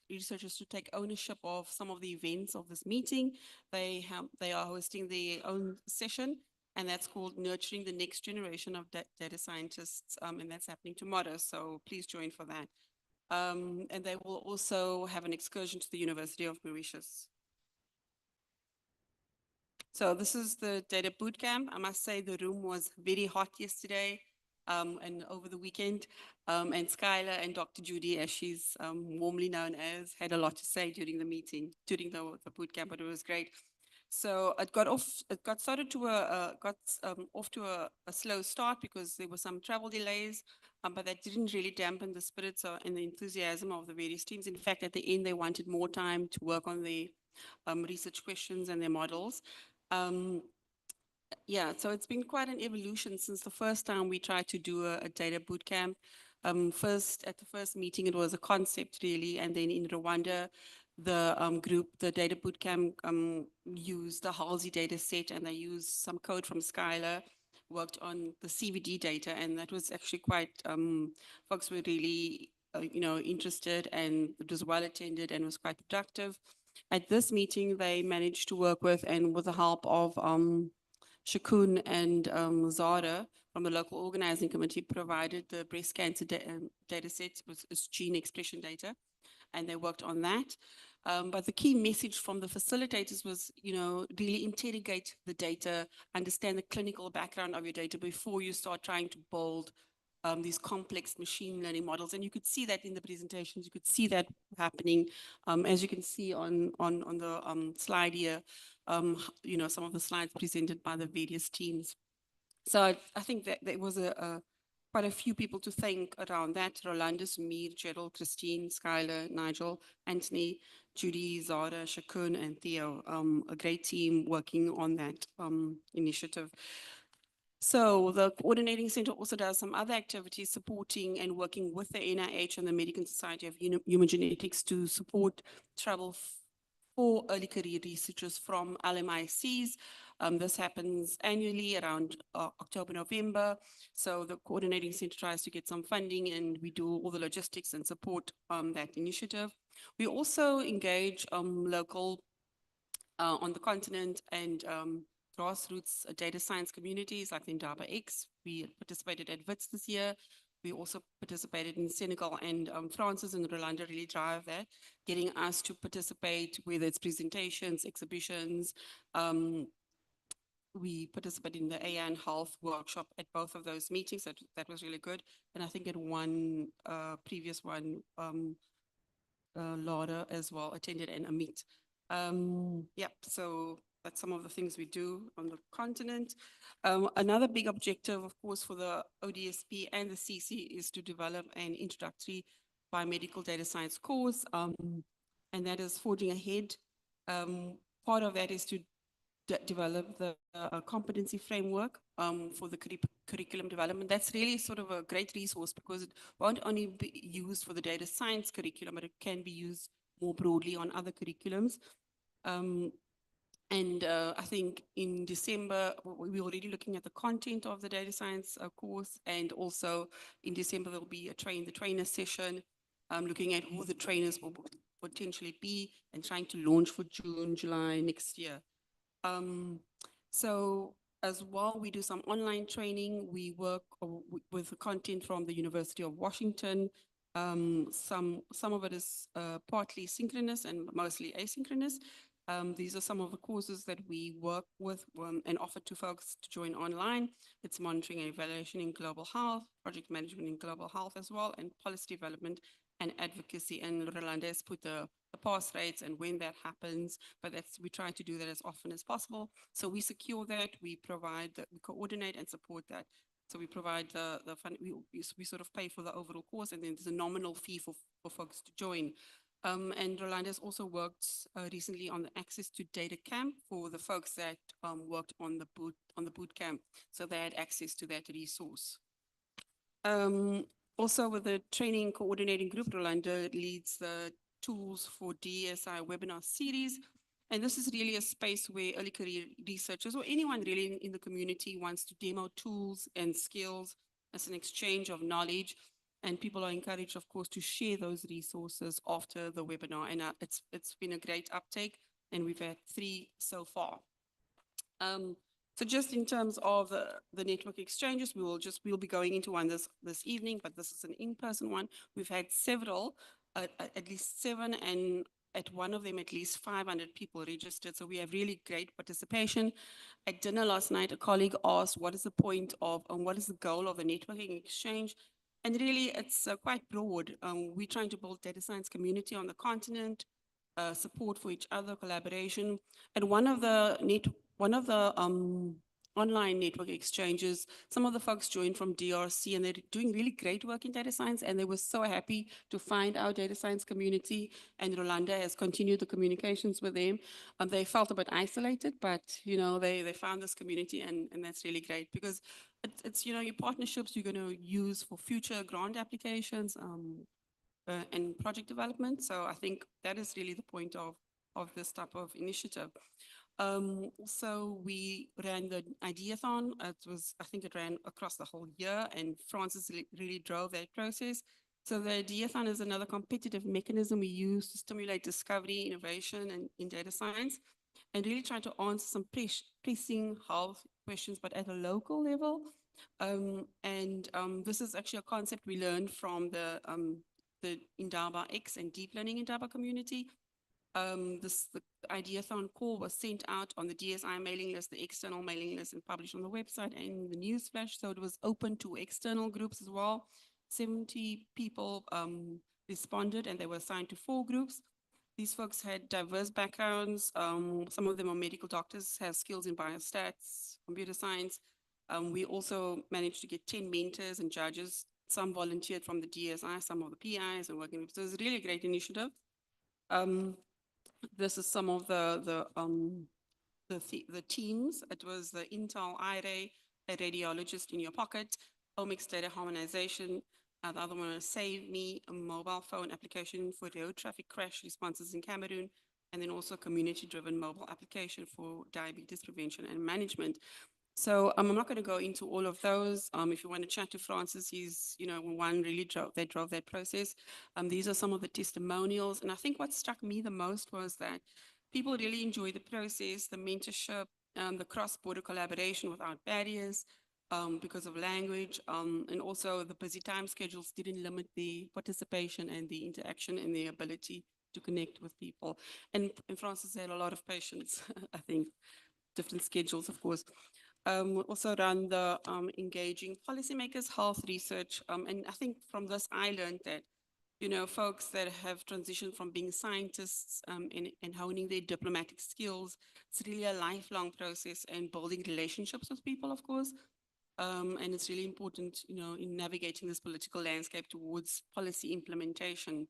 researchers to take ownership of some of the events of this meeting. They are hosting their own session, and that's called Nurturing the Next Generation of Data Scientists, and that's happening tomorrow, so please join for that. And they will also have an excursion to the University of Mauritius. So this is the data bootcamp. I must say the room was very hot yesterday and over the weekend. And Skylar and Dr. Judy, as she's warmly known as, had a lot to say during the meeting, during the bootcamp, but it was great. So it got off to a slow start because there were some travel delays, but that didn't really dampen the spirits and the enthusiasm of the various teams. In fact, at the end, they wanted more time to work on the research questions and their models. Yeah, so it's been quite an evolution since the first time we tried to do a data bootcamp. At the first meeting, it was a concept really, and then in Rwanda, the group, the data bootcamp, used the Halsey data set, and they used some code from Skylar, worked on the CVD data, and that was actually quite, folks were really, interested, and it was well attended and was quite productive. At this meeting, they managed to work with, and with the help of Shakun and Zara from the local organizing committee, provided the breast cancer data set, was gene expression data, and they worked on that. But the key message from the facilitators was, really interrogate the data, understand the clinical background of your data before you start trying to build these complex machine learning models. And you could see that in the presentations, you could see that happening. As you can see on the slide here, some of the slides presented by the various teams. So I think that there was quite a few people to thank around that: Rolandus, Mir, Gerald, Christine, Skylar, Nigel, Anthony, Judy, Zara, Shakun, and Theo. A great team working on that initiative. So the Coordinating Center also does some other activities supporting and working with the NIH and the American Society of Human Genetics to support travel for early career researchers from LMICs. This happens annually around October, November. So the Coordinating Center tries to get some funding, and we do all the logistics and support that initiative. We also engage local on the continent and grassroots data science communities like the Indaba X. We participated at WITS this year. We also participated in Senegal, and Francis and Rolanda really drive that, getting us to participate, whether it's presentations, exhibitions. We participated in the AI and Health workshop at both of those meetings. That was really good. And I think at one previous one, Laura as well attended, and Amit. So that's some of the things we do on the continent. Another big objective, of course, for the ODSP and the CC is to develop an introductory biomedical data science course, and that is forging ahead. Part of that is to develop the competency framework for the curriculum development. That's really sort of a great resource because it won't only be used for the data science curriculum, but it can be used more broadly on other curriculums. I think in December, we're already looking at the content of the data science course, and also in December, there'll be a the trainer session, looking at who the trainers will potentially be and trying to launch for June, July next year. So as well, we do some online training. We work with the content from the University of Washington. Some of it is partly synchronous and mostly asynchronous. These are some of the courses that we work with and offer to folks to join online. It's monitoring and evaluation in global health, project management in global health as well, and policy development and advocacy. And Rolanda has put the pass rates and when that happens, but we try to do that as often as possible. So we secure that, we provide that, we coordinate and support that. So we provide the fund, we sort of pay for the overall course, and then there's a nominal fee for folks to join. And Rolanda has also worked recently on the access to data camp for the folks that worked on the boot camp, so they had access to that resource. Also with the training coordinating group, Rolanda leads the tools for DSI webinar series. And this is really a space where early career researchers or anyone really in the community wants to demo tools and skills as an exchange of knowledge. And people are encouraged, of course, to share those resources after the webinar. And it's been a great uptake, and we've had 3 so far. So just in terms of the network exchanges, we'll be going into one this evening, but this is an in-person one. We've had several, at least 7, and at one of them, at least 500 people registered. So we have really great participation. At dinner last night, a colleague asked, what is the point of, and what is the goal of the networking exchange? And really, it's quite broad. We're trying to build data science community on the continent, support for each other, collaboration. And one of the online network exchanges, some of the folks joined from DRC, and they're doing really great work in data science, and they were so happy to find our data science community, and Rolanda has continued the communications with them. They felt a bit isolated, but they found this community, and that's really great, because it's your partnerships you're going to use for future grant applications and project development. So I think that is really the point of this type of initiative. Also, we ran the Ideathon. I think it ran across the whole year, and Francis really drove that process. So the Ideathon is another competitive mechanism we use to stimulate discovery, innovation, and in data science, and really try to answer some pressing health questions, but at a local level. This is actually a concept we learned from the Indaba X and deep learning Indaba community. The Ideathon call was sent out on the DSI mailing list, the external mailing list, and published on the website and the news flash. So it was open to external groups as well. 70 people responded, and they were assigned to 4 groups. These folks had diverse backgrounds. Some of them are medical doctors, have skills in biostats, computer science. We also managed to get 10 mentors and judges. Some volunteered from the DSI, some of the PIs and working groups. So it was a really great initiative. This is some of the teams. It was the Intel IRA, a radiologist in your pocket, omics data harmonization. The other one was Save Me, a mobile phone application for road traffic crash responses in Cameroon, and then also community-driven mobile application for diabetes prevention and management. So I'm not going to go into all of those. If you want to chat to Francis, he's, one really drove that process. These are some of the testimonials. And I think what struck me the most was that people really enjoy the process, the mentorship, the cross-border collaboration without barriers because of language. And also the busy time schedules didn't limit the participation and the interaction and the ability to connect with people. And Francis had a lot of patience, I think, different schedules, of course. We also run the engaging policymakers, health research. And I think from this, I learned that, folks that have transitioned from being scientists and honing their diplomatic skills, it's really a lifelong process, and building relationships with people, of course. And it's really important, in navigating this political landscape towards policy implementation.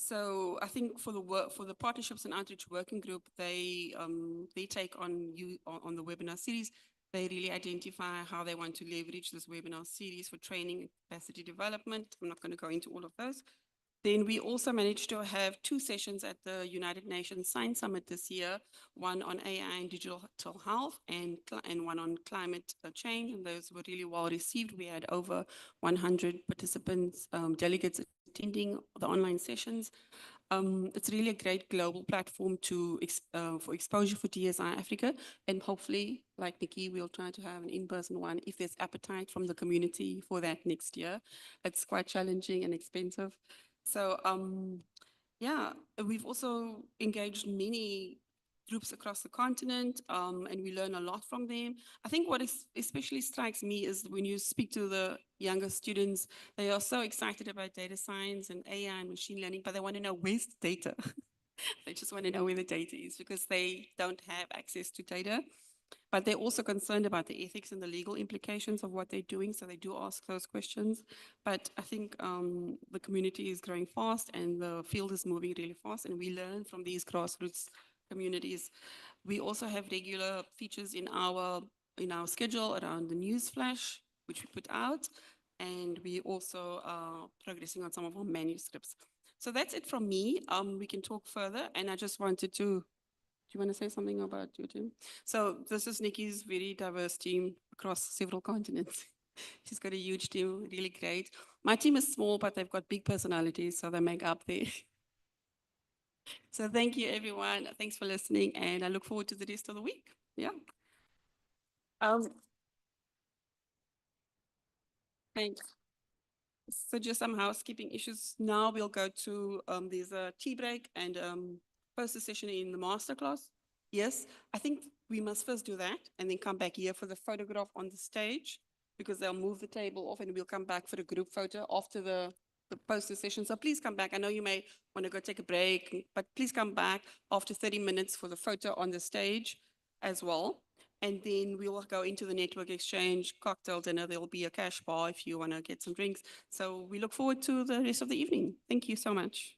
So I think for the partnerships and outreach working group, they take on the webinar series. They really identify how they want to leverage this webinar series for training and capacity development. I'm not going to go into all of those. Then we also managed to have 2 sessions at the United Nations Science Summit this year, one on AI and digital health, and one on climate change, and those were really well received. We had over 100 participants, delegates attending the online sessions. It's really a great global platform for exposure for DSI Africa, and hopefully, like Nikki, we'll try to have an in-person one if there's appetite from the community for that next year. It's quite challenging and expensive. So yeah, we've also engaged many groups across the continent, and we learn a lot from them. I think what especially strikes me is when you speak to the younger students, they are so excited about data science and AI and machine learning, but they want to know, where's the data? They just want to know where the data is, because they don't have access to data. But they're also concerned about the ethics and the legal implications of what they're doing, so they do ask those questions. But I think the community is growing fast, and the field is moving really fast, and we learn from these grassroots communities. We also have regular features in our schedule around the news flash, which we put out, and we also are progressing on some of our manuscripts. So that's it from me. We can talk further, and I just wanted to. Do you want to say something about your team? So this is Nikki's very diverse team across several continents. She's got a huge team, really great. My team is small, but they've got big personalities, so they make up there. So thank you, everyone. Thanks for listening, and I look forward to the rest of the week. Yeah. Thanks. So just some housekeeping issues. Now we'll go to, there's a tea break and post a session in the masterclass. Yes, I think we must first do that and then come back here for the photograph on the stage, because they'll move the table off and we'll come back for the group photo after the poster session. So please come back. I know you may want to go take a break, but please come back after 30 minutes for the photo on the stage as well. And then we will go into the network exchange, cocktail dinner. There will be a cash bar if you want to get some drinks. So we look forward to the rest of the evening. Thank you so much.